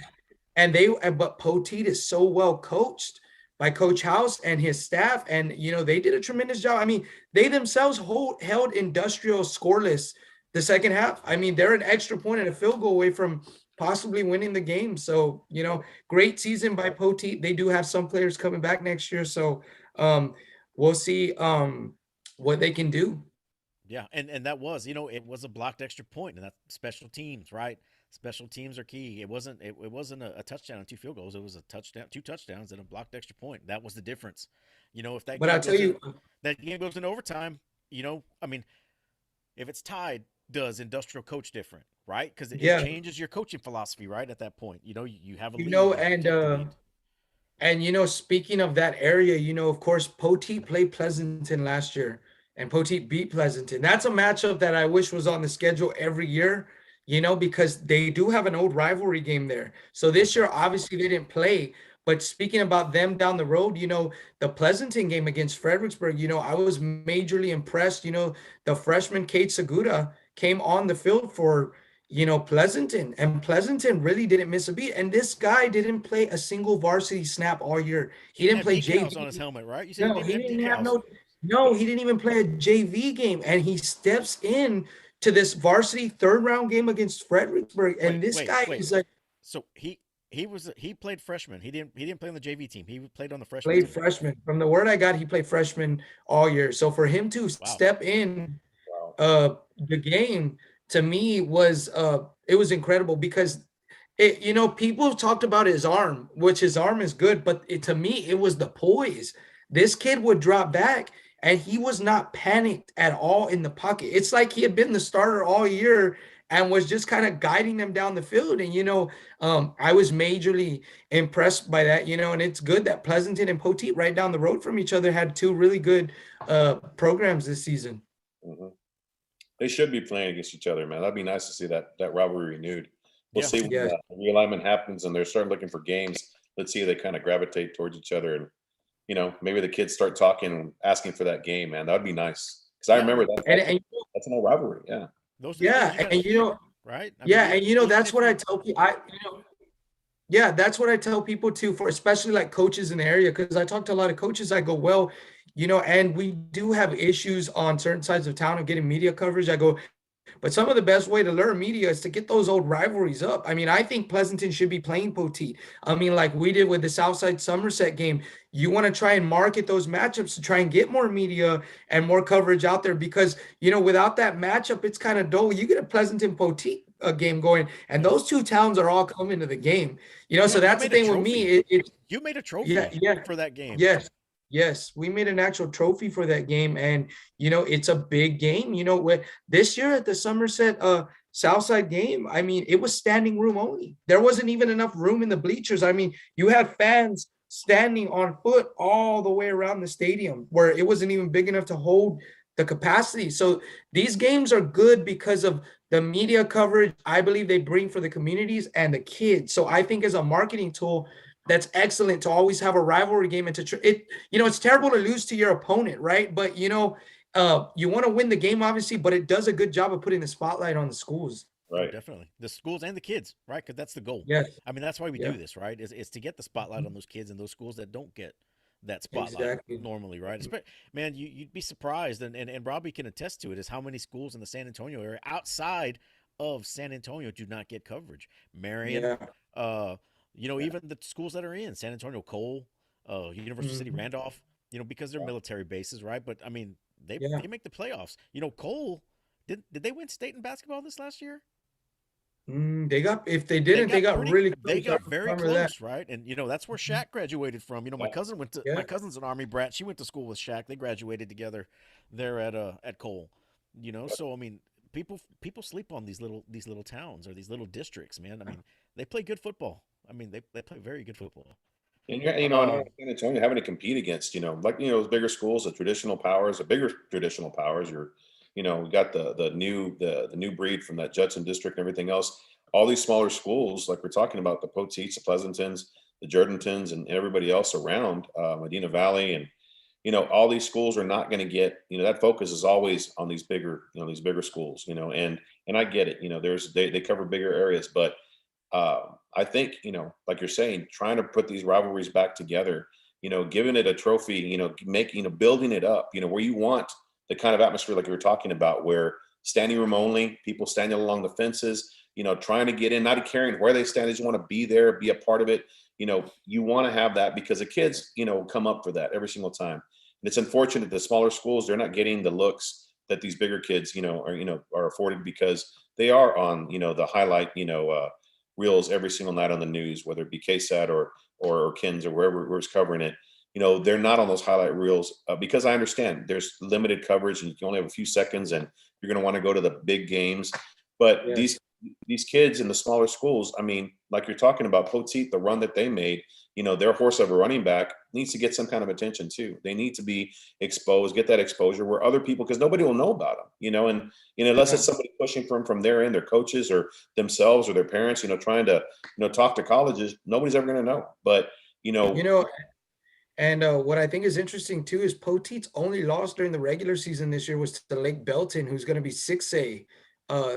but Poteet is so well coached by Coach House and his staff, and they did a tremendous job. I mean, they themselves held Industrial scoreless the second half. I mean, they're an extra point and a field goal away from possibly winning the game. So, great season by Poteet. They do have some players coming back next year. So, we'll see what they can do. Yeah, and that was, it was a blocked extra point, and that's special teams, right? Special teams are key. It wasn't a touchdown and 2 field goals. It was a touchdown, 2 touchdowns, and a blocked extra point. That was the difference. If that But I'll game tell goes in you, that game goes in overtime, I mean, if it's tied, does Industrial coach different, right? Because it yeah, changes your coaching philosophy, right? At that point, you have a lead, you and protect the lead. speaking of that area, of course, Poteet played Pleasanton last year, and Poteet beat Pleasanton. That's a matchup that I wish was on the schedule every year, because they do have an old rivalry game there. So this Okay. year, obviously, they didn't play. But speaking about them down the road, the Pleasanton game against Fredericksburg, I was majorly impressed. The freshman Kate Segura came on the field for Pleasanton, and Pleasanton really didn't miss a beat. And this guy didn't play a single varsity snap all year. He He didn't didn't have play decals on his JV. helmet, right? You said he No, didn't he have didn't have decals. no, he didn't even play a JV game. And he steps in to this varsity third round game against Fredericksburg. Wait, And this wait, guy wait. is like So he played freshman. He didn't play on the JV team. He played on the freshman played team. freshman. From the word I got, he played freshman all year. So for him to Wow. step in Wow. the game to me was it was incredible because people talked about his arm, which his arm is good, but to me it was the poise. This kid would drop back and he was not panicked at all in the pocket. It's like he had been the starter all year and was just kind of guiding them down the field. And I was majorly impressed by that. And it's good that Pleasanton and Poteet right down the road from each other had two really good programs this season. Mhm. They should be playing against each other, man. That'd be nice to see that rivalry renewed. We'll Yeah. see when Yeah. the realignment happens and they start looking for games. Let's see if they kind of gravitate towards each other, and maybe the kids start talking and asking for that game, man. That'd be nice because I Yeah. remember that And that's an old rivalry. Yeah. Those are the games yeah, you got to and keep, right? I mean, yeah, and even that's if what I you tell people. Yeah, that's what I tell people too, for especially like coaches in the area, because I talk to a lot of coaches. I go, well, and we do have issues on certain sides of town of getting media coverage. I go, but some of the best way to learn media is to get those old rivalries up. I mean, I think Pleasanton should be playing Poteet. I mean, like we did with the Southside Somerset game. You want to try and market those matchups to try and get more media and more coverage out there because, without that matchup, it's kind of dull. You get a Pleasanton Poteet game going, and Yeah. those two towns are all coming to the game. Yeah, So you that's the made a thing with me. trophy. It You made a yeah, trophy yeah, for that game. yes, yes. We made an actual trophy for that game, and it's a big game. With this year at the Somerset Southside game, I mean, it was standing room only. There wasn't even enough room in the bleachers. I mean, you had fans standing on foot all the way around the stadium where it wasn't even big enough to hold the capacity. So these games are good because of the media coverage I believe they bring for the communities and the kids. So I think as a marketing tool, that's excellent to always have a rivalry game and it's terrible to lose to your opponent, right? But you want to win the game, obviously, but it does a good job of putting the spotlight on the schools. Oh, Right. definitely. The schools and the kids, right? Because that's the goal. Yes. I mean, that's why we Yeah. do this, right? Is to get the spotlight on those kids and those schools that don't get that spotlight Exactly. normally, right? Man, you'd be surprised, and Robbie can attest to it, is how many schools in the San Antonio area outside of San Antonio do not get coverage. Marion, Yeah. uh, even the schools that are in San Antonio, Cole, University City, Mhm. Randolph, because they're military bases, right? But I mean, they Yeah. they make the playoffs. Cole did they win state in basketball this last year? They got, if they They didn't, they got got pretty really they close. I got very remember that. close, right? And that's where Shaq graduated from. Yeah. My Yeah. cousin's an army brat. She went to school with Shaq. They graduated together there at Cole. So I mean, people sleep on these little towns or these little districts, man. I mean, they play good football. I mean, they play very good football. And you're, and Um San Antonio having to compete against, like those bigger schools, the traditional powers, the bigger traditional powers. We got the new breed from that Judson district and everything else. All these smaller schools, like we're talking about, the Poteets, the Pleasantons, the Jordantons, and everybody else around Medina Valley, and all these schools are not going to get, that focus is always on these bigger schools, and I get it. They cover bigger areas, but I think, like you're saying, trying to put these rivalries back together, giving it a trophy, making, building it up, where you want the kind of atmosphere like you were talking about, where standing room only, people standing along the fences, trying to get in, not caring where they stand, they just want to be there, be a part of it. You want to have that because the kids, come up for that every single time. And it's unfortunate the smaller schools, they're not getting the looks that these bigger kids, are afforded because they are on, the highlight, reels every single night on the news, whether it be KSAT or Kins or wherever's covering it. They're not on those highlight reels because I understand there's limited coverage and you can only have a few seconds, and you're going to want to go to the big games. But Yeah. these kids in the smaller schools, I mean, like you're talking about Poteet, the run that they made, their horse of a running back needs to get some kind of attention too. They need to be exposed, get that exposure where other people, because nobody will know about them, and unless Yeah. it's somebody pushing from their end, their coaches or themselves or their parents, trying to, talk to colleges, nobody's ever going to know. But, You know, And what I think is interesting too is Poteet's only loss during the regular season this year was to Lake Belton, who's going to be 6A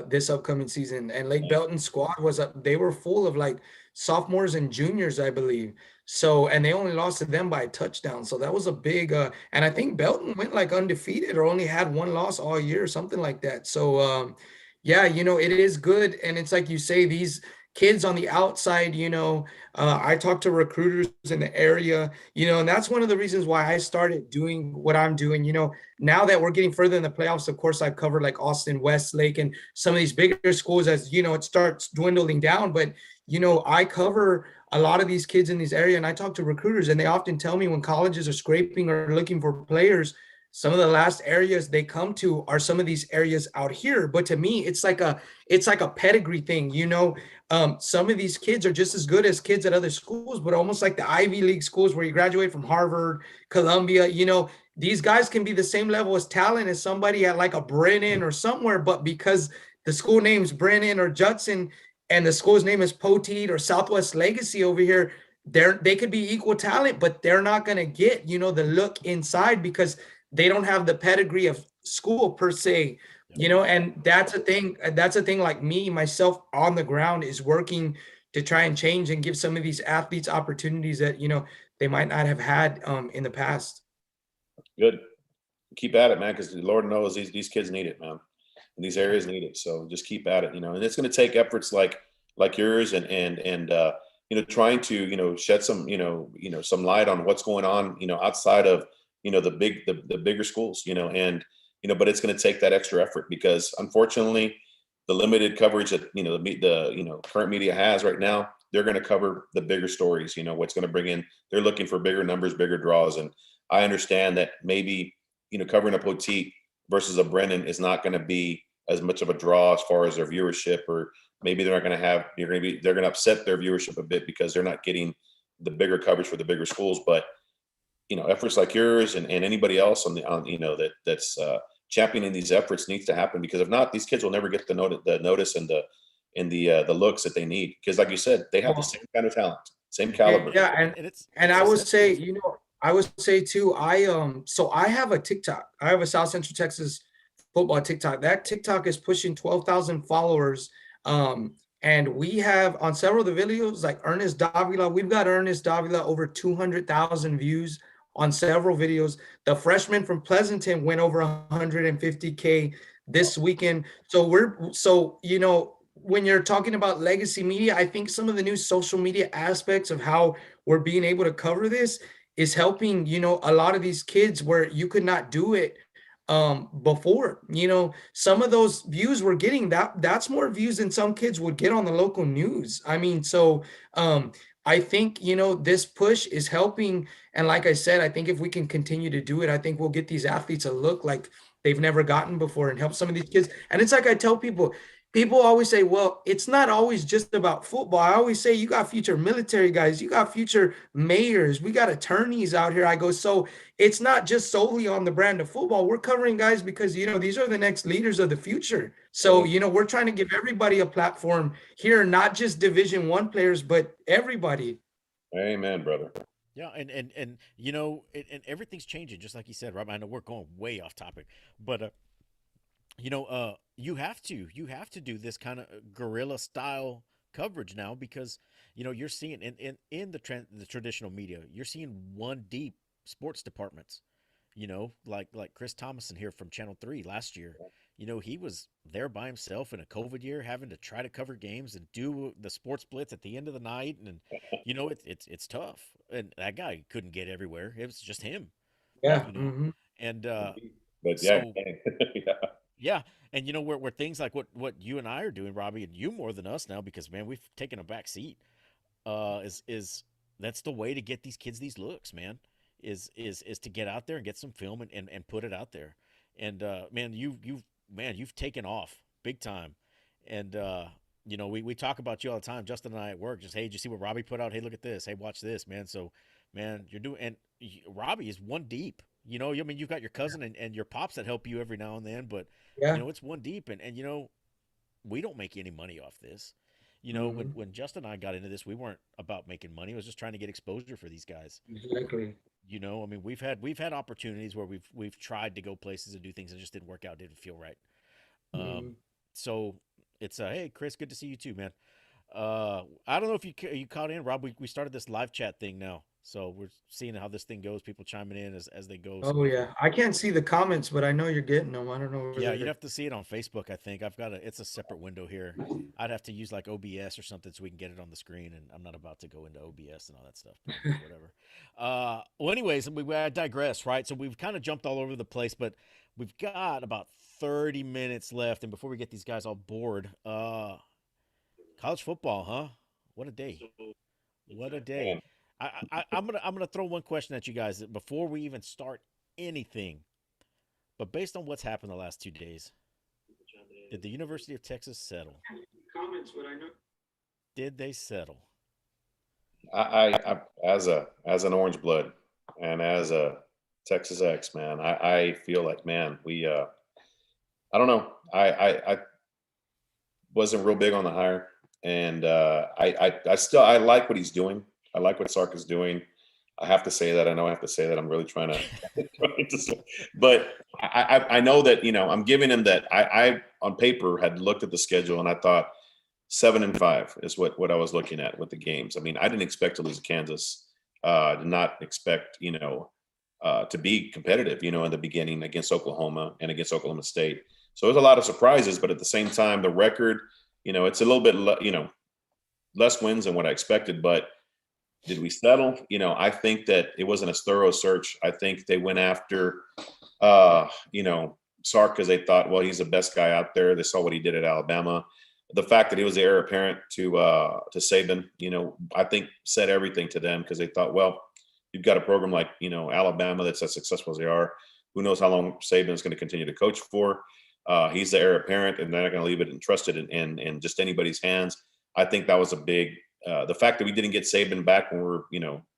this upcoming season. And Lake Belton's squad was up; they were full of like sophomores and juniors, I believe. So, and they only lost to them by a touchdown. So that was a big. And I think Belton went like undefeated or only had one loss all year, or something like that. So, yeah, it is good, and it's like you say, these kids on the outside, I talk to recruiters in the area, and that's one of the reasons why I started doing what I'm doing. Now that we're getting further in the playoffs, of course, I've covered like Austin, Westlake, and some of these bigger schools as, it starts dwindling down. But, I cover a lot of these kids in this area, and I talk to recruiters, and they often tell me when colleges are scraping or looking for players, some of the last areas they come to are some of these areas out here. But to me, it's like a pedigree thing. Some of these kids are just as good as kids at other schools, but almost like the Ivy League schools where you graduate from Harvard, Columbia, these guys can be the same level as talent as somebody at like a Brennan or somewhere, but because the school name's Brennan or Judson and the school's name is Poteet or Southwest Legacy over here, they could be equal talent, but they're not going to get, the look inside because they don't have the pedigree of school per se. Yep. And that's a thing like me myself on the ground is working to try and change and give some of these athletes opportunities that, they might not have had in the past. Good. Keep at it, man, because the Lord knows these kids need it, man. And these areas need it. So just keep at it, and it's going to take efforts like yours and trying to, shed some, some light on what's going on, outside of, the bigger schools, and, but it's going to take that extra effort because unfortunately the limited coverage that, the current media has right now, they're going to cover the bigger stories, what's going to bring in, they're looking for bigger numbers, bigger draws. And I understand that maybe, covering a Poteet versus a Brennan is not going to be as much of a draw as far as their viewership, or maybe they're not going to have, they're going to upset their viewership a bit because they're not getting the bigger coverage for the bigger schools. But, efforts like yours and anybody else on that's championing these efforts needs to happen, because if not, these kids will never get the notice and the looks that they need. Because like you said, they have the same kind of talent, same caliber. Yeah, and I would say, essentially I would say too, so I have a TikTok. I have a South Central Texas football TikTok. That TikTok is pushing 12,000 followers. And we have on several of the videos, like Ernest Davila, we've got Ernest Davila over 200,000 views on several videos. The freshman from Pleasanton went over 150K this weekend. So when you're talking about legacy media, I think some of the new social media aspects of how we're being able to cover this is helping, a lot of these kids where you could not do it before. Some of those views we're getting, that's more views than some kids would get on the local news. I mean, so I think, this push is helping. And like I said, I think if we can continue to do it, I think we'll get these athletes a look like they've never gotten before and help some of these kids. And it's like I tell people always say, well, it's not always just about football. I always say, you got future military guys, you got future mayors, we got attorneys out here. I go, so it's not just solely on the brand of football. We're covering guys because, these are the next leaders of the future. So, we're trying to give everybody a platform here, not just Division I players, but everybody. Amen, brother. Yeah, and everything's changing, just like you said, Rob. I know we're going way off topic, but you have to do this kind of guerrilla style coverage now, because you're seeing in the traditional media, you're seeing one deep sports departments, like Chris Thomason here from Channel 3 last year. He was there by himself in a COVID year, having to try to cover games and do the sports blitz at the end of the night, and it's tough, and that guy couldn't get everywhere. It was just him, Yeah. and But yeah, so yeah. yeah, and where things like what you and I are doing, Robbie, and you more than us now, because man, we've taken a back seat. Is that's the way to get these kids these looks, man. Is to get out there and get some film and put it out there. And man, you've taken off big time. And we talk about you all the time, Justin and I at work. Just, hey, did you see what Robbie put out? Hey, look at this. Hey, watch this, man. So, man, you're doing, and Robbie is one deep. I mean, you've got your cousin and your pops that help you every now and then, but Yeah. it's one deep, and we don't make any money off this. When Justin and I got into this, we weren't about making money. It was just trying to get exposure for these guys. Exactly. I mean, we've had opportunities where we've tried to go places and do things that just didn't work out, didn't feel right. Mhm. So it's hey, Chris, good to see you too, man. I don't know if you caught in, Rob. We started this live chat thing now, so we're seeing how this thing goes. People chiming in as they go. So Oh yeah, I can't see the comments, but I know you're getting them. I don't know where yeah, you'd they're. have to see it on Facebook. I think it's a separate window here. I'd have to use like OBS or something so we can get it on the screen. And I'm not about to go into OBS and all that stuff. But whatever. Well, anyways, I digress, right? So we've kind of jumped all over the place, but we've got about 30 minutes left, and before we get these guys all bored, college football, huh? What a day! What a day! Man, I'm gonna throw one question at you guys before we even start anything. But based on what's happened the last 2 days, did the University of Texas settle? Comments, but I know. Did they settle? I as an orange blood and as a Texas X man, I feel like, man, we I don't know. I wasn't real big on the hire, and I still I like what he's doing. I like what Sark is doing. I have to say that. I know I have to say that. I'm really trying to, but I know that I'm giving him that. I on paper had looked at the schedule and I thought 7-5 is what I was looking at with the games. I mean, I didn't expect to lose to Kansas. Did not expect, to be competitive, in the beginning against Oklahoma and against Oklahoma State. So there's a lot of surprises, but at the same time, the record, it's a little bit, less wins than what I expected. But did we settle? I think that it wasn't as thorough a search. I think they went after, Sark because they thought, well, he's the best guy out there. They saw what he did at Alabama. The fact that he was the heir apparent to Saban, I think said everything to them because they thought, well, you've got a program like Alabama that's as successful as they are. Who knows how long Saban is going to continue to coach for? He's the heir apparent, and they're not going to leave it entrusted in just anybody's hands. I think that was a big. The fact that we didn't get Saban back when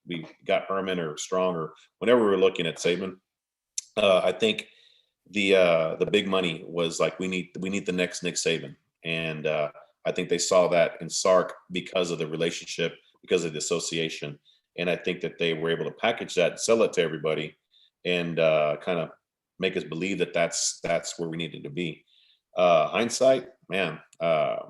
we got Herman or Strong or whenever we were looking at Saban, I think the big money was like we need the next Nick Saban, and I think they saw that in Sark because of the relationship, because of the association, and I think that they were able to package that, sell it to everybody, and kind of make us believe that that's where we needed to be. Hindsight, man,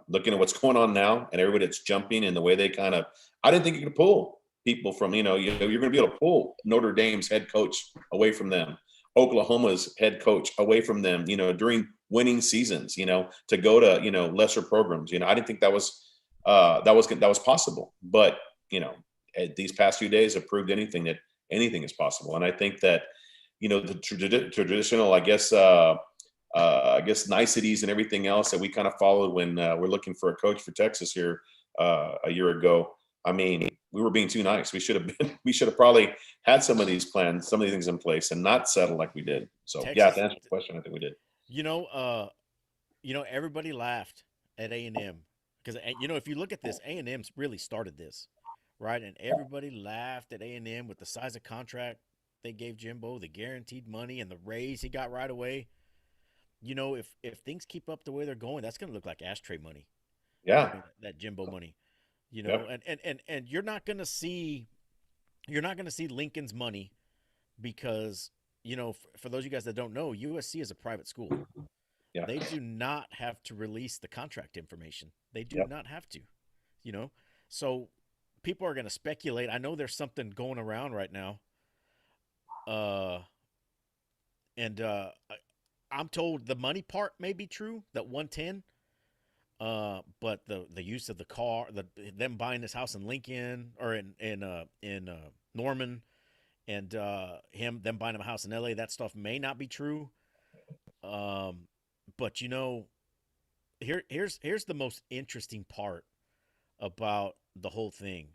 looking at what's going on now and everybody that's jumping and the way they kind of, I didn't think you could pull people from, you're going to be able to pull Notre Dame's head coach away from them, Oklahoma's head coach away from them, during winning seasons, to go to, lesser programs. I didn't think that was possible, but, these past few days have proved that anything is possible. And I think that, the traditional, I guess niceties and everything else that we kind of followed when we're looking for a coach for Texas here a year ago. I mean, we were being too nice. We should have probably had some of these plans, some of these things in place, and not settle like we did. So yeah, Texas, to answer the question, I think we did. you know, uh, everybody laughed at A&M because if you look at this, A&M's really started this, right? And everybody laughed at A&M with the size of contract they gave Jimbo, the guaranteed money, and the raise he got right away. If things keep up the way they're going, that's going to look like ashtray money. Yeah. That Jimbo money. Yep. And you're not going to see Lincoln's money because for those of you guys that don't know, USC is a private school. Yeah. They do not have to release the contract information. They do Yep. not have to. You know, so people are going to speculate. I know there's something going around right now. Uh, and I'm told the money part may be true, that 110. But the use of the car, them buying this house in Lincoln or in Norman, and them buying him a house in LA, that stuff may not be true. But here's the most interesting part about the whole thing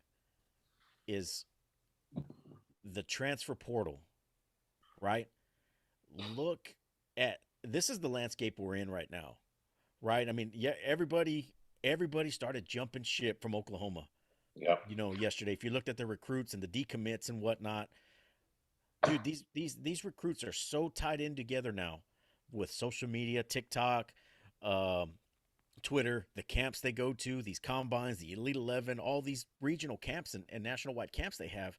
is the transfer portal, right? Look at this is the landscape we're in right now, right? I mean, yeah, everybody started jumping ship from Oklahoma. Yeah. Yesterday, if you looked at the recruits and the decommits and whatnot, dude, these recruits are so tied in together now with social media, TikTok, um, Twitter, the camps they go to, these combines, the Elite 11, all these regional camps and national wide camps they have.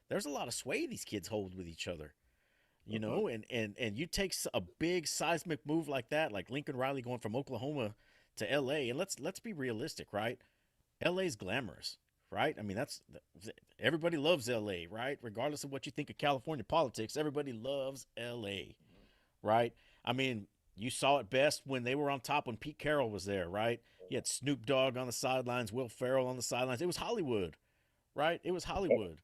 There's a lot of sway these kids hold with each other, Mhm. and you take a big seismic move like that, like Lincoln Riley going from Oklahoma to LA, and let's be realistic, right? LA's glamorous, right? I mean, that's everybody loves LA, right? Regardless of what you think of California politics, everybody loves LA, right? I mean, you saw it best when they were on top when Pete Carroll was there, right? You had Snoop Dogg on the sidelines, Will Ferrell on the sidelines. It was Hollywood, right? It was Hollywood.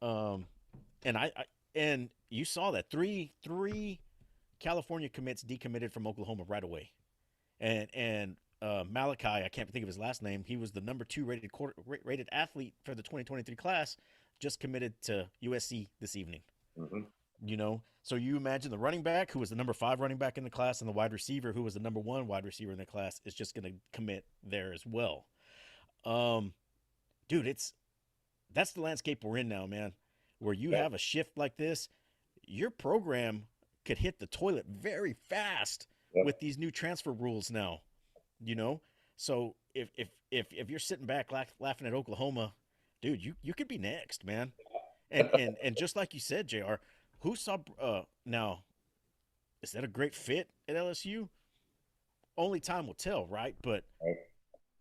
Um, and and you saw that three California commits decommitted from Oklahoma right away, and Malachi, I can't think of his last name. He was the number 2 rated athlete for the 2023 class, just committed to USC this evening. Mhm. So you imagine the running back who was the number 5 running back in the class and the wide receiver who was the number 1 wide receiver in the class is just going to commit there as well. Um, dude, that's the landscape we're in now, man. Where you Yeah. have a shift like this, your program could hit the toilet very fast Yeah. with these new transfer rules now. You know, so if you're sitting back laughing at Oklahoma, dude, you could be next, man. And just like you said, Jr. Who saw now? Is that a great fit at LSU? Only time will tell, right? But Right.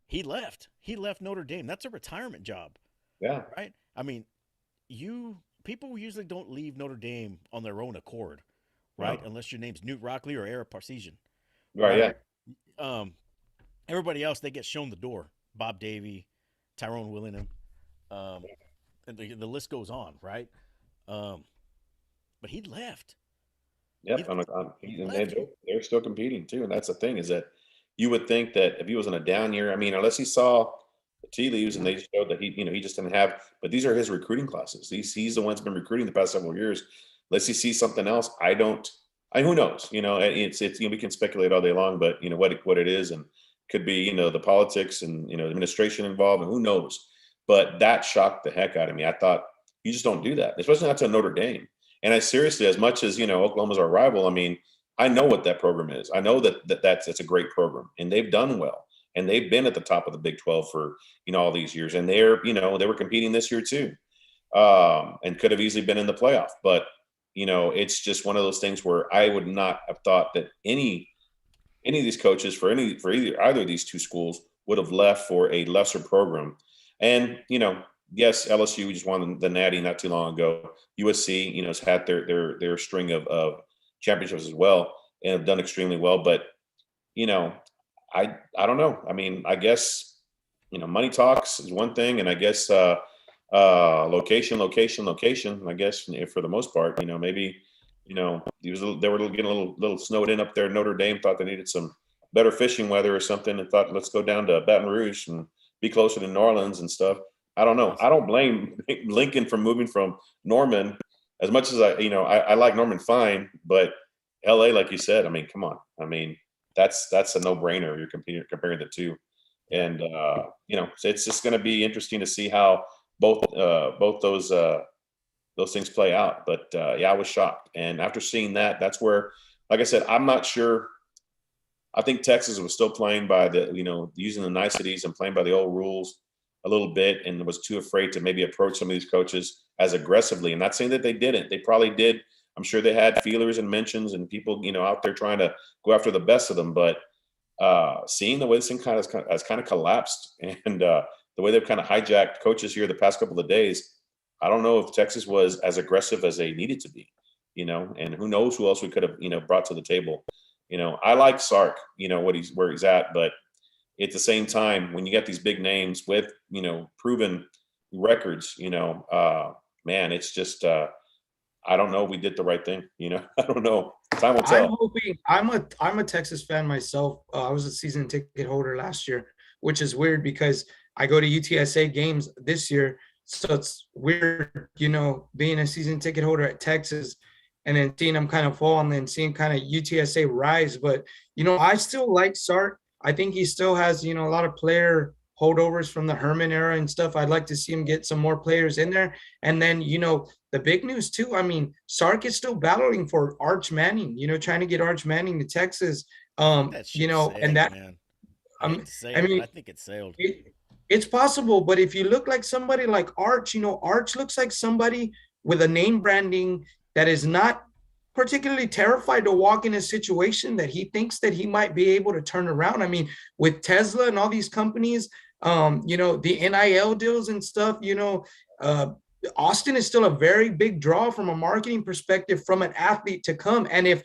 He left. He left Notre Dame. That's a retirement job, Yeah. right? I mean, you people usually don't leave Notre Dame on their own accord, right? No. Unless your name's Newt Rockley or Eric Parseghian, Right. right? Yeah. Um, Everybody else they get shown the door. Bob Davie, Tyrone Willingham, um, and the list goes on, right? Um, but he left. Yep. He he And left. they're still competing too. And that's the thing is that you would think that if he was in a down year, I mean, unless he saw the tea leaves and they showed that he just didn't have, but these are his recruiting classes. He's the one that's been recruiting the past several years. Unless he sees something else, who knows? We can speculate all day long, but what it is and could be, the politics and, administration involved and who knows. But that shocked the heck out of me. I thought you just don't do that, especially not to Notre Dame. And I seriously, as much as Oklahoma's our rival, I mean, I know what that program is. I know that's a great program, and they've done well, and they've been at the top of the Big 12 for all these years, and they were competing this year too, and could have easily been in the playoff. But it's just one of those things where I would not have thought that any of these coaches for either of these two schools would have left for a lesser program. And yes, LSU just won the Natty not too long ago. USC, has had their string of championships as well and have done extremely well. But I don't know. I mean, I guess money talks is one thing, and I guess location. I guess for the most part, maybe they were getting a little snowed in up there in Notre Dame. Thought they needed some better fishing weather or something, and thought let's go down to Baton Rouge and be closer to New Orleans and stuff. I don't know. I don't blame Lincoln for moving from Norman as much as I like Norman fine, but LA, like you said, I mean, come on. I mean, that's a no brainer. You're comparing the two. And, so it's just going to be interesting to see how both those things play out. But yeah, I was shocked. And after seeing that, that's where, like I said, I'm not sure. I think Texas was still playing by using the niceties and playing by the old rules a little bit, and was too afraid to maybe approach some of these coaches as aggressively. I'm not saying that they didn't. They probably did. I'm sure they had feelers and mentions and people, out there trying to go after the best of them. But seeing the way this thing has kind of collapsed and the way they've kind of hijacked coaches here the past couple of days, I don't know if Texas was as aggressive as they needed to be, and who knows who else we could have, brought to the table. I like Sark, where he's at, but at the same time, when you get these big names with, proven records, man, it's just, I don't know if we did the right thing. I don't know. Time will I'm tell. hoping I'm a Texas fan myself. I was a season ticket holder last year, which is weird because I go to UTSA games this year. So it's weird, being a season ticket holder at Texas and then seeing them kind of fall and then seeing kind of UTSA rise. But, I still like Sark. I think he still has, a lot of player holdovers from the Herman era and stuff. I'd like to see him get some more players in there. And then, the big news too, I mean, Sark is still battling for Arch Manning, trying to get Arch Manning to Texas. That And sailed, that, man. I hate um, to say I it, but mean, I think it sailed. it's possible, but if you look like somebody like Arch, Arch looks like somebody with a name branding that is not particularly terrified to walk in a situation that he thinks that he might be able to turn around. I mean, with Tesla and all these companies, the NIL deals and stuff, Austin is still a very big draw from a marketing perspective from an athlete to come. And if,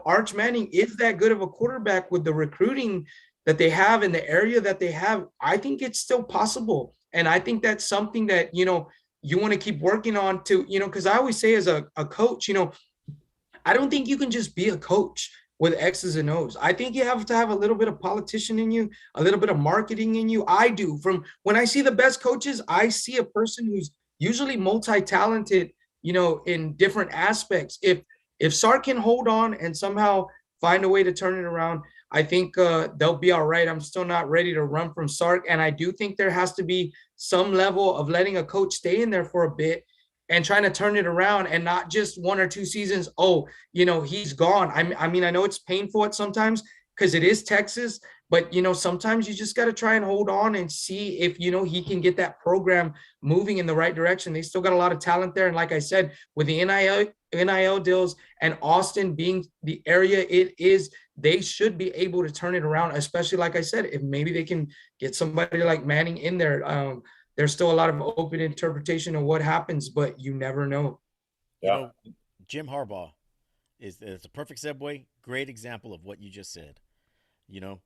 Arch Manning is that good of a quarterback with the recruiting that they have in the area that they have, I think it's still possible. And I think that's something that, you want to keep working on to, because I always say as a coach, I don't think you can just be a coach with X's and O's. I think you have to have a little bit of politician in you, a little bit of marketing in you. I do. From when I see the best coaches, I see a person who's usually multi-talented, in different aspects. If Sark can hold on and somehow find a way to turn it around, I think they'll be all right. I'm still not ready to run from Sark. And I do think there has to be some level of letting a coach stay in there for a bit and trying to turn it around and not just 1 or 2 seasons. Oh, he's gone. I mean, I know it's painful at sometimes. because it is Texas. But sometimes you just got to try and hold on and see if he can get that program moving in the right direction. They still got a lot of talent there, and like I said, with the NIL deals and Austin being the area it is, they should be able to turn it around. Especially like I said, if maybe they can get somebody like Manning in there. There's still a lot of open interpretation of what happens, but you never know. You Yeah. know, Jim Harbaugh is a perfect segue. Great example of what you just said. You know,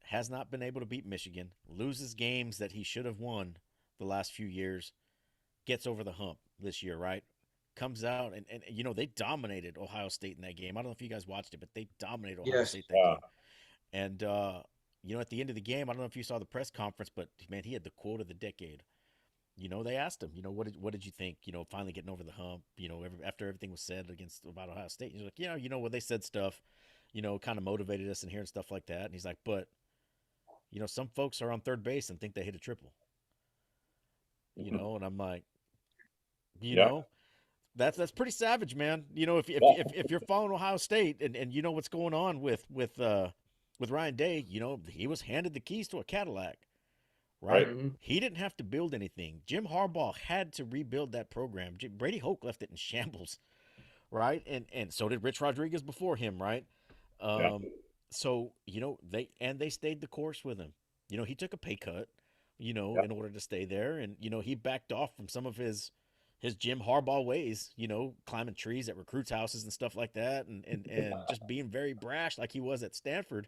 has not been able to beat Michigan, loses games that he should have won the last few years, gets over the hump this year, right? Comes out and they dominated Ohio State in that game. I don't know if you guys watched it, but they dominated Ohio Yes. State that Yeah. game. And at the end of the game, I don't know if you saw the press conference, but man, he had the quote of the decade. They asked him, what did you think? Finally getting over the hump. After everything was said against about Ohio State, he's like, well, they said stuff, kind of motivated us in hearing stuff like that. And he's like, but some folks are on third base and think they hit a triple. Mhm. And I'm like, you Yeah. know, that's pretty savage, man. Yeah. If you're following Ohio State and you know what's going on with Ryan Day, he was handed the keys to a Cadillac, right? Right. Mhm. He didn't have to build anything. Jim Harbaugh had to rebuild that program. Brady Hoke left it in shambles, right? And so did Rich Rodriguez before him, right? Yeah. Um, so they stayed the course with him. He took a pay cut, Yeah. in order to stay there, and he backed off from some of his Jim Harbaugh ways, climbing trees at recruits' houses and stuff like that, and just being very brash like he was at Stanford.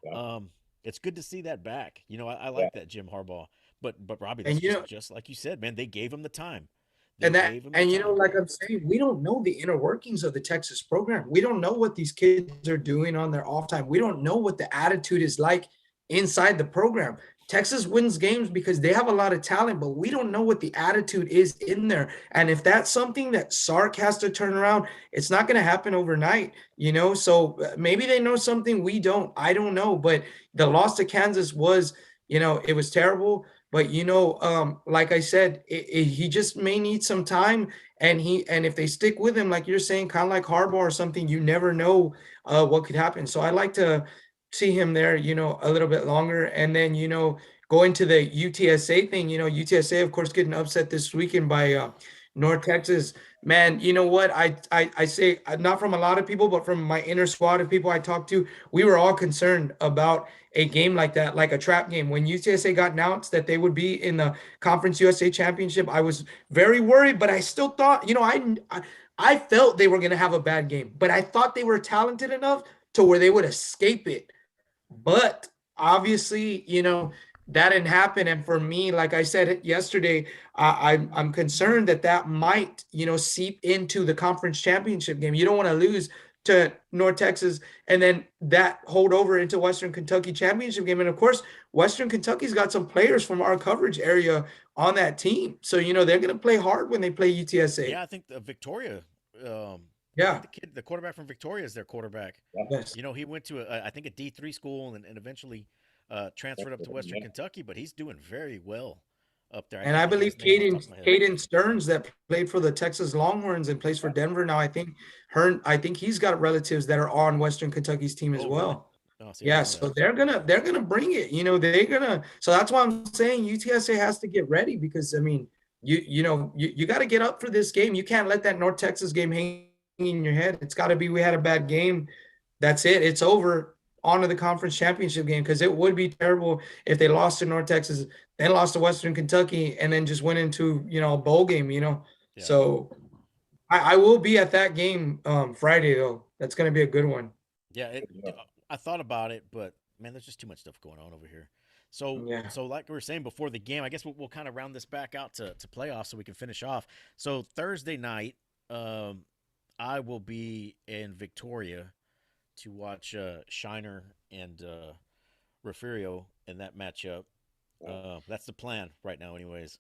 Yeah. Um, it's good to see that back. I Yeah. like that Jim Harbaugh, but Robbie, that's And just like you said, man. They gave him the time. They and that gave him the and time. like I'm saying, we don't know the inner workings of the Texas program. We don't know what these kids are doing on their off time. We don't know what the attitude is like inside the program. Texas wins games because they have a lot of talent, but we don't know what the attitude is in there. And if that's something that Sark has to turn around, it's not going to happen overnight. So maybe they know something we don't. I don't know. But the loss to Kansas was, it was terrible. But like I said, he just may need some time, and if they stick with him, like you're saying, kind of like Harbaugh or something, you never know what could happen. So I like to see him there, a little bit longer, and then going to the UTSA thing. UTSA, of course, getting upset this weekend by North Texas. Man, you know what? I say not from a lot of people, but from my inner squad of people I talked to, we were all concerned about a game like that, like a trap game. When UTSA got announced that they would be in the Conference USA Championship, I was very worried, but I still thought, I felt they were going to have a bad game, but I thought they were talented enough to where they would escape it. But obviously, that didn't happen. And for me, like I said yesterday, I'm concerned that that might, seep into the conference championship game. You don't want to lose to North Texas and then that hold over into Western Kentucky championship game. And of course, Western Kentucky's got some players from our coverage area on that team. So, they're going to play hard when they play UTSA. Yeah, I think Victoria. I think Yeah. the quarterback from Victoria is their quarterback. Yeah. Yes. He went to I think a D3 school and eventually transferred up to Western Yeah. Kentucky, but he's doing very well up there. I And can't I think of believe his name off the top of my head. Caden Stearns that played for the Texas Longhorns and plays for Denver now. I think he's got relatives that are on Western Kentucky's team as Oh, really? well. Oh, see, I Yeah, didn't know so that. they're gonna bring it. They're gonna. So that's why I'm saying UTSA has to get ready because I mean, you got to get up for this game. You can't let that North Texas game hang in your head. It's got to be we had a bad game. That's it. It's over. On to the conference championship game because it would be terrible if they lost to North Texas, then lost to Western Kentucky, and then just went into a bowl game. Yeah, So I will be at that game Friday though. That's gonna be a good one. yeah. Yeah. I thought about it, but man, there's just too much stuff going on over here. So, Yeah. like we were saying before the game, I guess we'll kind of round this back out to playoffs so we can finish off. So Thursday night, I will be in Victoria to watch Shiner and Refugio in that matchup. That's the plan right now, anyways.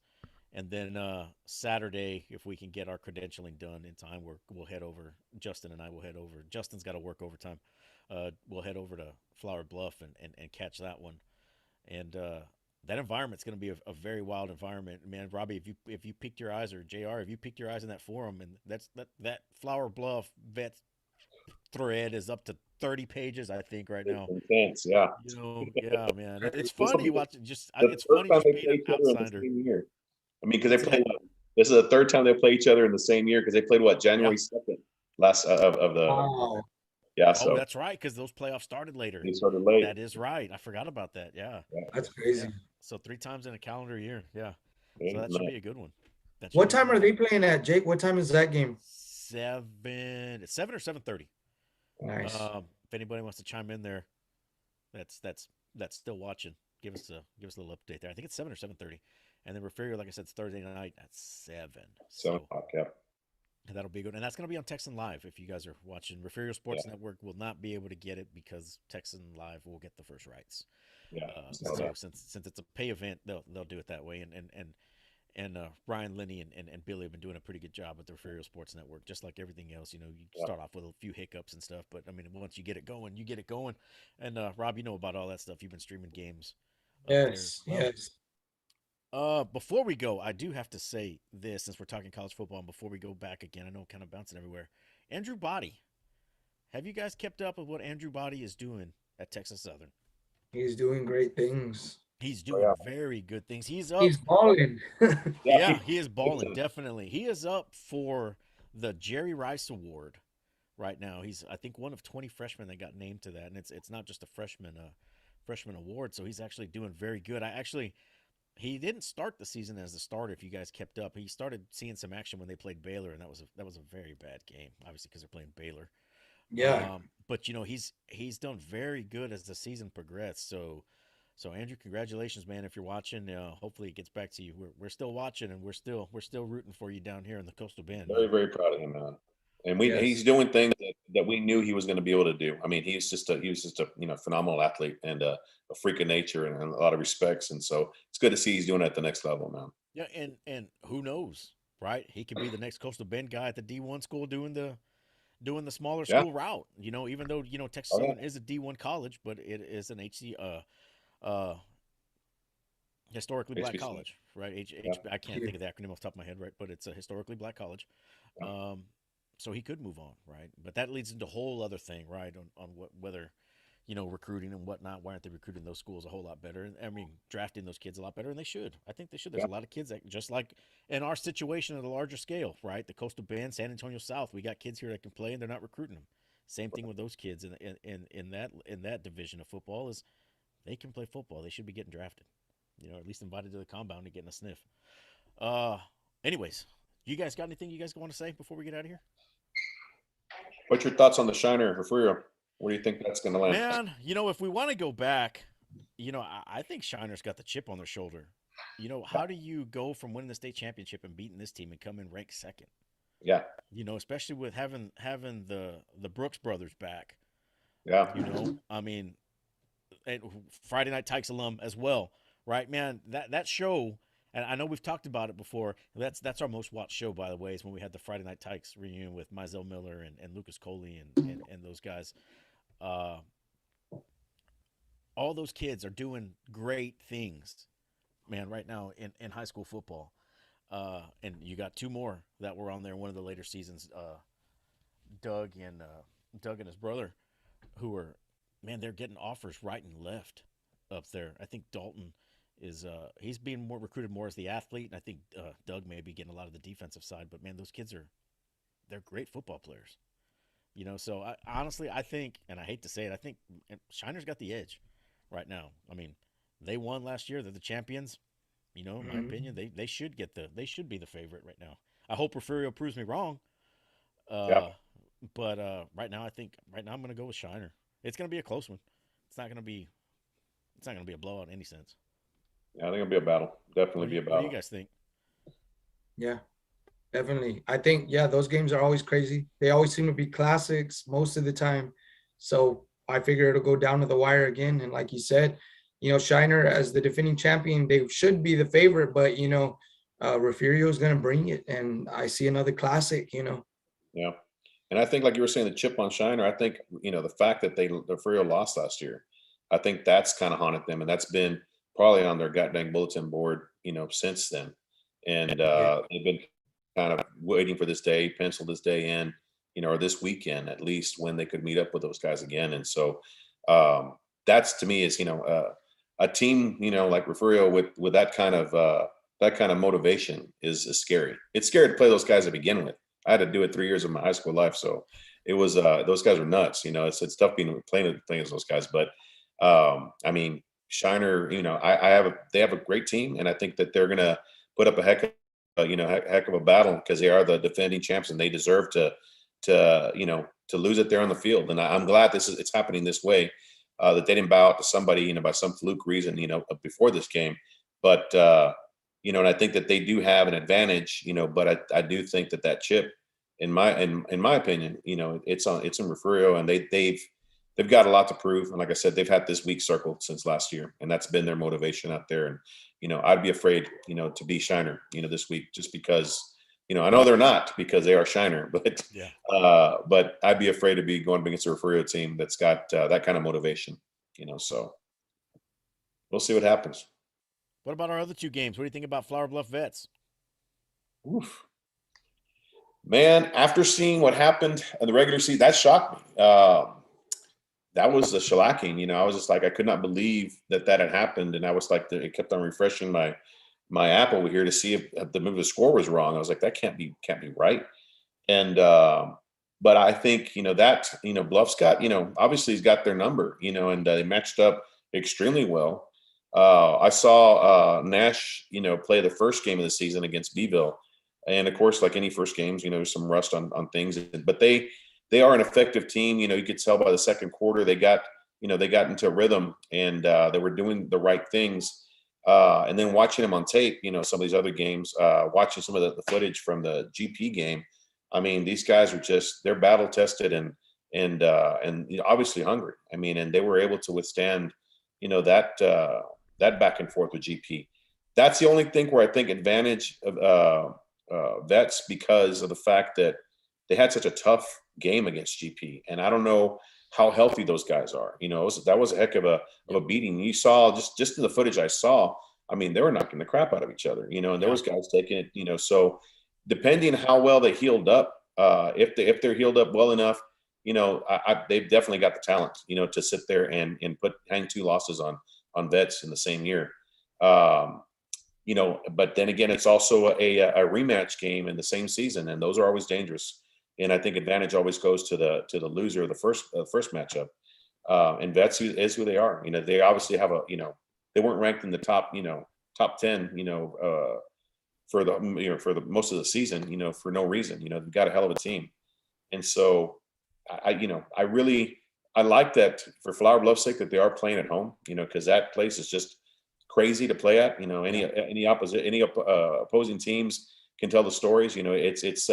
And then Saturday, if we can get our credentialing done in time, we'll head over. Justin and I will head over. Justin's got to work overtime. We'll head over to Flower Bluff and catch that one. And that environment's going to be a very wild environment, man. Robbie, if you picked your eyes, or Jr., if you picked your eyes in that forum, and that Flower Bluff vets thread is up to 30 pages, I think, right It's now. intense, yeah. Yeah, man. It's This will funny be watching. Just the it's third funny time just they being play an each other in the outsider. same year. I mean, because they What's played. that? This is the third time they play each other in the same year because they played what Yeah. January 2nd last of the Wow. yeah. Oh, So that's right, because those playoffs started later. they started late. That is right. I forgot about that. Yeah. Yeah, That's Yeah. crazy. So 3 times in a calendar year. Yeah. So yeah, that should no. be a good one. That should What be a time good are one. they playing at, Jake? What time is that game? It's 7 or 7:30. Nice. If anybody wants to chime in there, that's that's that's still watching. Give us a little update there. I think it's 7 or 7:30, and then Referior, like I said, it's Thursday night at 7. 7 So o'clock. Yeah, that'll be good, and that's going to be on Texan Live. If you guys are watching, Referior yeah, Sports Network will not be able to get it because Texan Live will get the first rights. yeah. So Okay. So since it's a pay event, they'll do it that way, and Ryan Linney and Billy have been doing a pretty good job with the Referial Sports Network. Just like everything else, you yeah, start off with a few hiccups and stuff, but I mean, once you get it going, you get it going. And Rob, you know about all that stuff. You've been streaming games up there as Yes. well. Yes. Before we go, I do have to say this since we're talking college football, and before we go back again, I know I'm kind of bouncing everywhere. Andrew Body, have you guys kept up with what Andrew Body is doing at Texas Southern? He's doing great things. He's oh doing yeah, very good things. He's up. He's balling. yeah. Yeah, he is balling, definitely. He is up for the Jerry Rice Award right now. He's, I think, one of 20 freshmen that got named to that, and it's not just a freshman award. So he's actually doing very good. He didn't start the season as a starter. If you guys kept up, he started seeing some action when they played Baylor, and that was a very bad game, obviously because they're playing Baylor. Yeah. But he's done very good as the season progressed. So Andrew, congratulations, man! If you're watching, hopefully it gets back to you. We're still watching, and we're still rooting for you down here in the Coastal Bend, Very man. very proud of him, man. And he's Yes. doing things that we knew he was going to be able to do. I mean, he was just a phenomenal athlete and a freak of nature in a lot of respects. And so it's good to see he's doing it at the next level, man. Yeah, and who knows, right? He could be the next Coastal Bend guy at the D1 school doing the smaller Yeah. school route. Even though Texas Oh yeah. Southern is a D1 college, but it is an uh historically black HBC. college, right? Yeah. I can't think of the acronym off the top of my head, right? But it's a historically black college. Yeah. So he could move on, right? But that leads into a whole other thing, right? On whether recruiting and whatnot. Why aren't they recruiting those schools a whole lot better? And I mean, drafting those kids a lot better, and they should. I think they should. There's Yeah. a lot of kids that just like in our situation at a larger scale, right? The Coastal Bend, San Antonio South, we got kids here that can play, and they're not recruiting them. Same thing with those kids in that division of football is they can play football. They should be getting drafted, at least invited to the compound and getting a sniff. Uh, anyways, you guys got anything you guys want to say before we get out of here? What's your thoughts on the Shiner for Frio? Where do you think that's going to land? Man, if we want to go back, I think Shiner's got the chip on their shoulder. How do you go from winning the state championship and beating this team and come in ranked second? Yeah. Especially with having the Brooks brothers back. Yeah. I mean, and Friday Night Tykes alum as well, right? Man, that show, and I know we've talked about it before. That's our most watched show, by the way, is when we had the Friday Night Tykes reunion with Mizell Miller and Lucas Coley and those guys. All those kids are doing great things, man, right now in high school football. And you got two more that were on there in one of the later seasons, Doug and his brother, who are, man, they're getting offers right and left up there. I think Dalton is he's being more recruited more as the athlete, and I think Doug may be getting a lot of the defensive side. But man, those kids they're great football players. So honestly, I think, and I hate to say it, I think Shiner's got the edge right now. I mean, they won last year; they're the champions. In my opinion, they should be the favorite right now. I hope Refugio proves me wrong. Yeah. But right now I'm going to go with Shiner. It's going to be a close one. It's not going to be a blowout in any sense. Yeah. I think it'll be a battle. Definitely be a What do you battle. guys think? Yeah. Definitely. I think, yeah, those games are always crazy. They always seem to be classics most of the time. So I figure it'll go down to the wire again. And like you said, Shiner as the defending champion, they should be the favorite, but Refugio is going to bring it. And I see another classic. Yeah. And I think, like you were saying, the chip on Shiner, I think, the fact that the Frio lost last year, I think that's kind of haunted them. And that's been probably on their gut dang bulletin board, since then. And Yeah. they've been kind of waiting for this day, pencil this day in. or this weekend at least, when they could meet up with those guys again. And so um, that's to me is a team like Refugio with that kind of motivation is scary. It's scary to play those guys to begin with. I had to do it 3 years of my high school life, so it was those guys are nuts. It's tough playing as those guys, but I mean Shiner, they have a great team, and I think that they're gonna put up a heck of a battle because they are the defending champs and they deserve to lose it there on the field. And I'm glad it's happening this way, that they didn't bow out to somebody, by some fluke reason, before this game. But and I think that they do have an advantage, but I do think that chip, in my opinion, it's in Refugio, and they've got a lot to prove. And like I said, they've had this week circled since last year, and that's been their motivation out there. And I'd be afraid, to be Shiner, this week, just because, I know they're not because they are Shiner, Yeah. but I'd be afraid to be going up against a Refugio team that's got that kind of motivation, So we'll see what happens. What about our other two games? What do you think about Flower Bluff Vets? Oof. Man, after seeing what happened in the regular season, that shocked me. That was a shellacking. I was just like, I could not believe that had happened, and I was like, it kept on refreshing my app over here to see if the score was wrong. I was like, that can't be right. And but I think that Bluff's got obviously he's got their number, and they matched up extremely well. I saw Nash play the first game of the season against Beeville, and of course, like any first games, there's some rust on things, but they are an effective team. You could tell by the second quarter they got into a rhythm, and they were doing the right things. And then watching them on tape, some of these other games, watching some of the footage from the GP game, I mean, these guys are they're battle tested and obviously hungry. I mean, and they were able to withstand, that back and forth with GP. That's the only thing where I think advantage of Vets, because of the fact that they had such a tough game against GP, and I don't know how healthy those guys are. That was a heck of a beating. You saw just in the footage I saw. I mean, they were knocking the crap out of each other. And there Yeah. was guys taking it. So depending how well they healed up, if they're healed up well enough, they've definitely got the talent, to sit there and hang two losses on Vets in the same year. But then again, it's also a rematch game in the same season, and those are always dangerous. And I think advantage always goes to the loser of the first matchup. And Vets is who they are. They obviously have they weren't ranked in the top 10, for the most of the season, for no reason. They've got a hell of a team. And so I like that for Flower Bluff's sake that they are playing at home, because that place is just crazy to play at. Any opposing teams can tell the stories. It's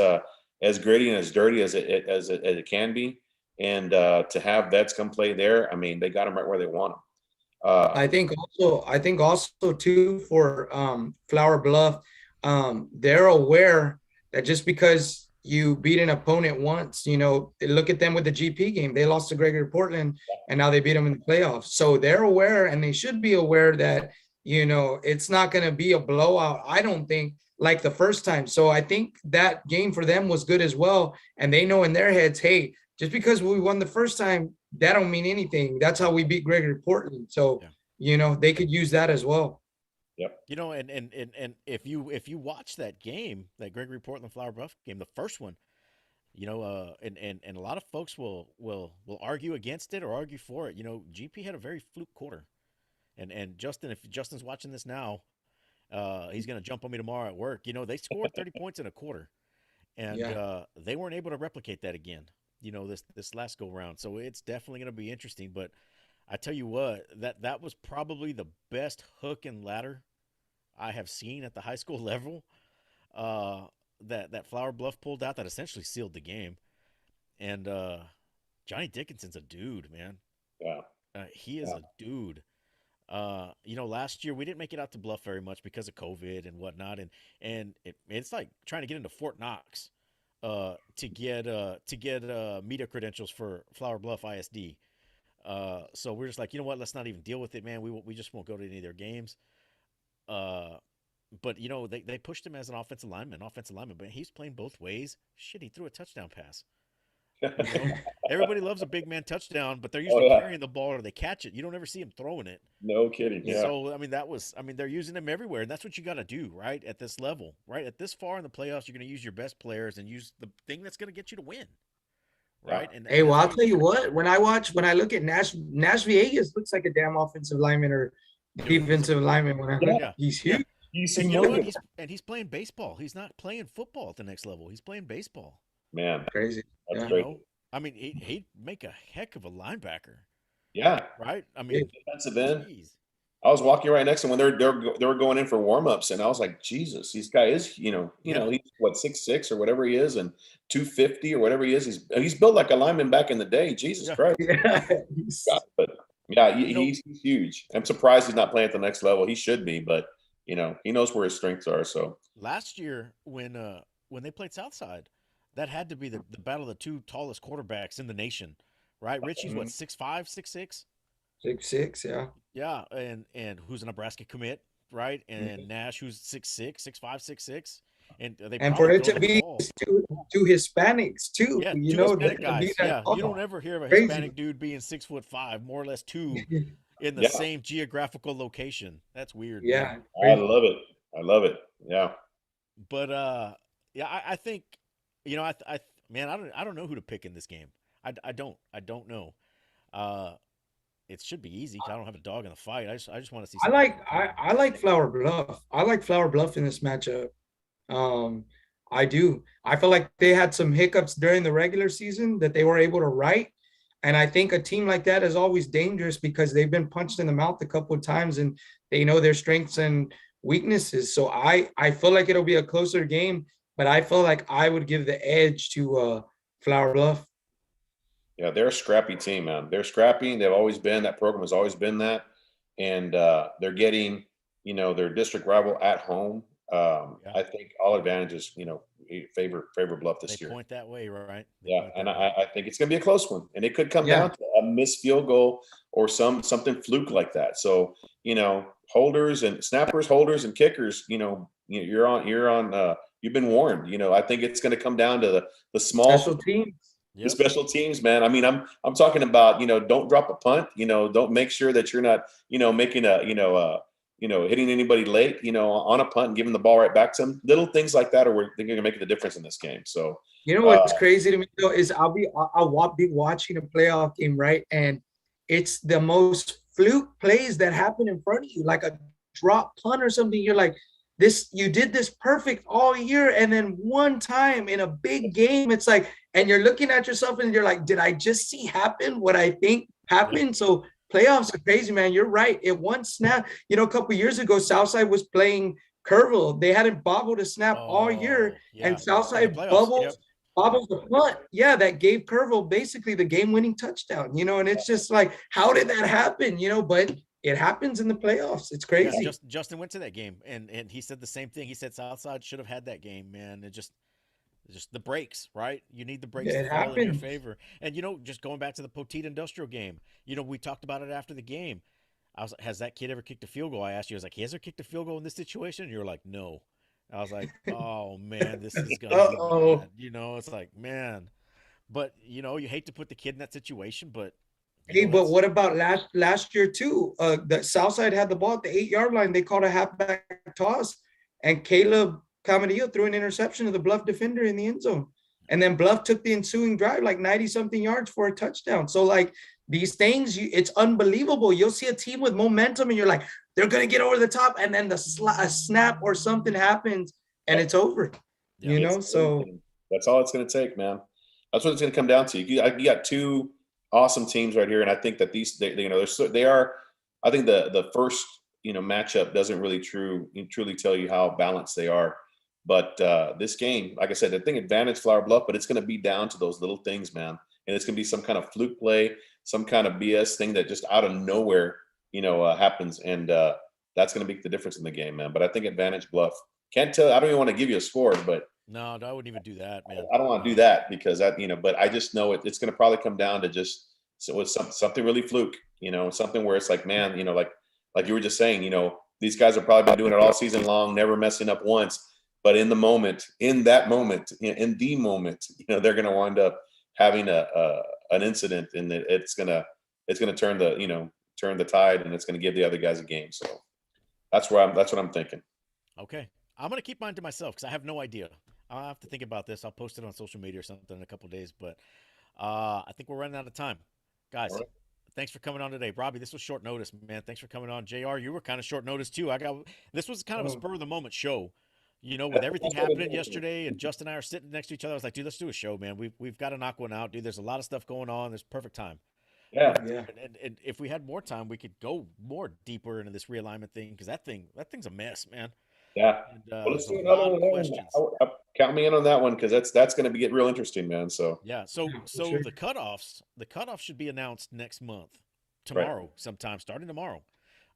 as gritty and as dirty as it can be. And to have Vets come play there, I mean, they got them right where they want them. I think also too for Flower Bluff, they're aware that just because you beat an opponent once, they look at them with the GP game. They lost to Gregory Portland and now they beat them in the playoffs. So they're aware, and they should be aware that, it's not going to be a blowout, I don't think, like the first time. So I think that game for them was good as well. And they know in their heads, hey, just because we won the first time, that don't mean anything. That's how we beat Gregory Portland. So, Yeah. they could use that as well. Yep. And if you watch that game, that Gregory Portland Flower Bluff game, the first one, and a lot of folks will argue against it or argue for it. GP had a very fluke quarter, and Justin, if Justin's watching this now, he's gonna jump on me tomorrow at work. They scored 30 points in a quarter, and Yeah. they weren't able to replicate that again. This last go round. So it's definitely gonna be interesting, but. I tell you what, that was probably the best hook and ladder I have seen at the high school level. Uh, that Flower Bluff pulled out that essentially sealed the game. And Johnny Dickinson's a dude, man. Yeah. He is Yeah. a dude. Last year we didn't make it out to Bluff very much because of COVID and whatnot, and it's like trying to get into Fort Knox, to get media credentials for Flower Bluff ISD. So we're just like, you know what? Let's not even deal with it, man. We just won't go to any of their games. Uh, but they pushed him as an offensive lineman, but he's playing both ways. Shit, he threw a touchdown pass. You know, everybody loves a big man touchdown, but they're Oh usually yeah, carrying the ball or they catch it. You don't ever see them throwing it. no kidding. Yeah, So I mean, they're using them everywhere, and that's what you got to do, right? At this level, right? At this far in the playoffs, you're going to use your best players and use the thing that's going to get you to win, yeah. right? And Hey, and well, that's I'll what you tell got you to do. what, when I look at Nash Vegas looks like a damn offensive lineman or Dude, defensive lineman when I Yeah, look, yeah, he's yeah. huge. he's And you know what? humongous, He's playing baseball. He's not playing football at the next level. He's playing baseball. man. Crazy. That's Yeah. You great. know, I mean, he'd make a heck of a linebacker, Yeah, right? I Yeah. mean, defensive end. geez. I was walking right next to him when they were going in for warm-ups, and I was like, Jesus, these guy is, Yeah, he's what, 6'6" or whatever he is, and 250 or whatever he is. He's built like a lineman back in the day. Jesus yeah. Christ. Yeah. God, but yeah, You know, he's huge. I'm surprised he's not playing at the next level. He should be, but he knows where his strengths are. So last year when they played Southside, that had to be the battle of the two tallest quarterbacks in the nation, right? Richie's what, Mhm. 6'5", 6'6"? 6'6", yeah. Yeah, and who's a Nebraska commit, right? Mhm. And Nash, who's 6'6", 6'5", 6'6", and they And for probably it throw to the be ball. two Hispanics too, Yeah, you two know, Hispanic to be guys. that Yeah, you don't tall. ever hear of a Crazy. Hispanic dude being 6'5", more or less two in the yeah, same geographical location. That's weird, man. Yeah, I crazy. love it. I love it. Yeah. But yeah, I think, man, I don't know who to pick in this game. I don't know. Uh, it should be easy. I don't have a dog in the fight. I just want to see something entertaining. I like Flower Bluff. I like Flower Bluff in this matchup. Um, I do. I feel like they had some hiccups during the regular season that they were able to right. And I think a team like that is always dangerous because they've been punched in the mouth a couple of times and they know their strengths and weaknesses. So I feel like it'll be a closer game, but I feel like I would give the edge to Flower Bluff. Yeah, they're a scrappy team, man. They're scrappy. They've always been. That program has always been that, and they're getting, their district rival at home. Yeah, I think all advantages, favor Bluff they this year. point that way, right? They Yeah, point and that way. I think it's going to be a close one, and it could come Yeah. down to a missed field goal or something fluke like that. So holders and snappers, holders and kickers, you've been warned. I think it's going to come down to the small Special teams. the Yep. special teams, man. I mean, I'm talking about, don't drop a punt, don't make sure that you're not, making hitting anybody late, on a punt and giving the ball right back to them. Little things like that are where they're going to make the difference in this game. So, You know uh, what's crazy to me though is I'll be watching a playoff game, right? And it's the most fluke plays that happen in front of you, like a drop punt or something. You're like, this, you did this perfect all year, and then one time in a big game, it's like, and you're looking at yourself and you're like, did I just see happen what I think Yep. happened? So playoffs are crazy, man. You're right. It one snap, a couple of years ago, Southside was playing Kerrville. They hadn't bobbled a snap all year, Oh, and yeah. In the Southside playoffs. Yep. bobbles the punt. Yeah, that gave Kerrville basically the game-winning touchdown, and it's just like, how did that happen? But it happens in the playoffs. It's Yeah, crazy. Justin went to that game, and he said the same thing. He said Southside should have had that game, man. Just the breaks, right? You need the breaks to It fall in your happens. favor. And just going back to the Poteet Industrial game, we talked about it after the game. I was, has that kid ever kicked a field goal? I asked you. I was like, he has ever kicked a field goal in this situation? And you were like, no. I was like, oh man, this is gonna be Uh-oh. bad. It's like, man. But you hate to put the kid in that situation, but Hey, but that's what about last year too? The Southside had the ball at the 8-yard line. They called a halfback toss, and Caleb Camadillo threw an interception to the Bluff defender in the end zone. And then Bluff took the ensuing drive like 90 something yards for a touchdown. So like these things, it's unbelievable. You'll see a team with momentum, and you're like, they're gonna get over the top, and then a snap or something happens, and it's over. yeah, So that's all it's going to take, man. That's what it's going to come down to. You got two awesome teams right here, and I think that they are. I think the first matchup doesn't really truly tell you how balanced they are. But this game, like I said, I think advantage Flower Bluff, but it's going to be down to those little things, man. And it's going to be some kind of fluke play, some kind of BS thing that just out of nowhere, happens, and that's going to make the difference in the game, man. But I think advantage Bluff. Can't tell. I don't even want to give you a score, but no, I wouldn't even do that, man. I don't want to do No. that because but I just know it's going to probably come down to just it's something really fluke, something where it's like, man, like you were just saying, these guys have probably been doing it all season long, never messing up once. But in the moment, in the moment, they're going to wind up having an incident, and it's gonna turn the turn the tide, and it's gonna give the other guys a game. So that's what I'm thinking. Okay. I'm gonna keep mine to myself because I have no idea. I'll have to think about this. I'll post it on social media or something in a couple days. But I think we're running out of time, All guys. right. Thanks for coming on today, Robbie. This was short notice, man. Thanks for coming on, Jr. You were kind of short notice too. This was kind of a Oh, spur of the moment show. With everything That's what it happening is. yesterday, and Justin and I are sitting next to each other. I was like, dude, let's do a show, man. We've got to knock one out, dude. There's a lot of stuff going on. There's perfect time. Yeah, Perfect time. yeah. And if we had more time, we could go more deeper into this realignment thing because that thing's a mess, man. yeah. And Well, let's there's a do another lot of one then. questions. Count me in on that one because that's going to get real interesting, man. So Yeah. So Yeah, for so sure. the cutoffs should be announced next month, right, tomorrow, sometime, starting tomorrow.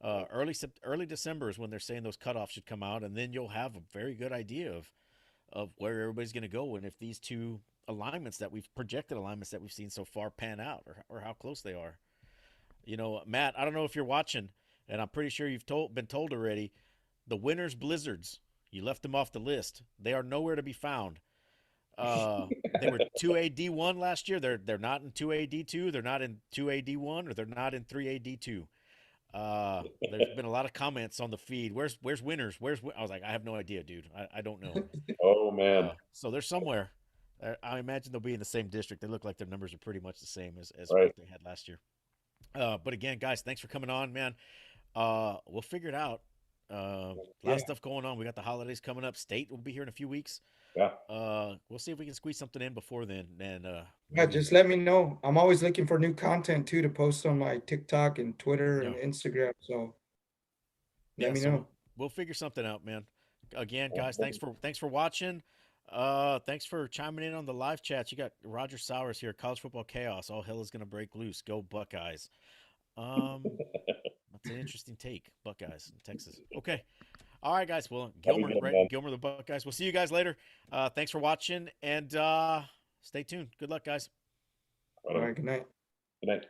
Early December is when they're saying those cutoffs should come out, and then you'll have a very good idea of where everybody's going to go and if these two alignments that we've projected alignments that we've seen so far pan out or how close they are. Matt, I don't know if you're watching, and I'm pretty sure been told already. The winners Blizzards, you left them off the list. They are nowhere to be found. They were 2AD1 last year. They're not in 2AD2. They're not in 2AD1, or they're not in 3AD2. There's been a lot of comments on the feed. Where's winners? I was like, I have no idea, dude. I don't know. oh man, So they're somewhere. I imagine they'll be in the same district. They look like their numbers are pretty much the same as right, what they had last year. But again, guys, thanks for coming on, man. We'll figure it out. A lot of Yeah. stuff going on. We got the holidays coming up. State will be here in a few weeks. yeah, We'll see if we can squeeze something in before then. And Yeah, maybe, just let me know. I'm always looking for new content too to post on my TikTok and Twitter yeah, and Instagram. So let yeah. me So know. we'll figure something out, man. Again, yeah. guys, thanks for watching. Thanks for chiming in on the live chats. You got Roger Sowers here. College football chaos. All hell is gonna break loose. Go Buckeyes. Um, that's an interesting take. Buckeyes in Texas. Okay. All right, guys. Well, Have a Gilmer, good right? man. Gilmer the Buckeyes. We'll see you guys later. Thanks for watching, and stay tuned. Good luck, guys. All right, good night. Good night.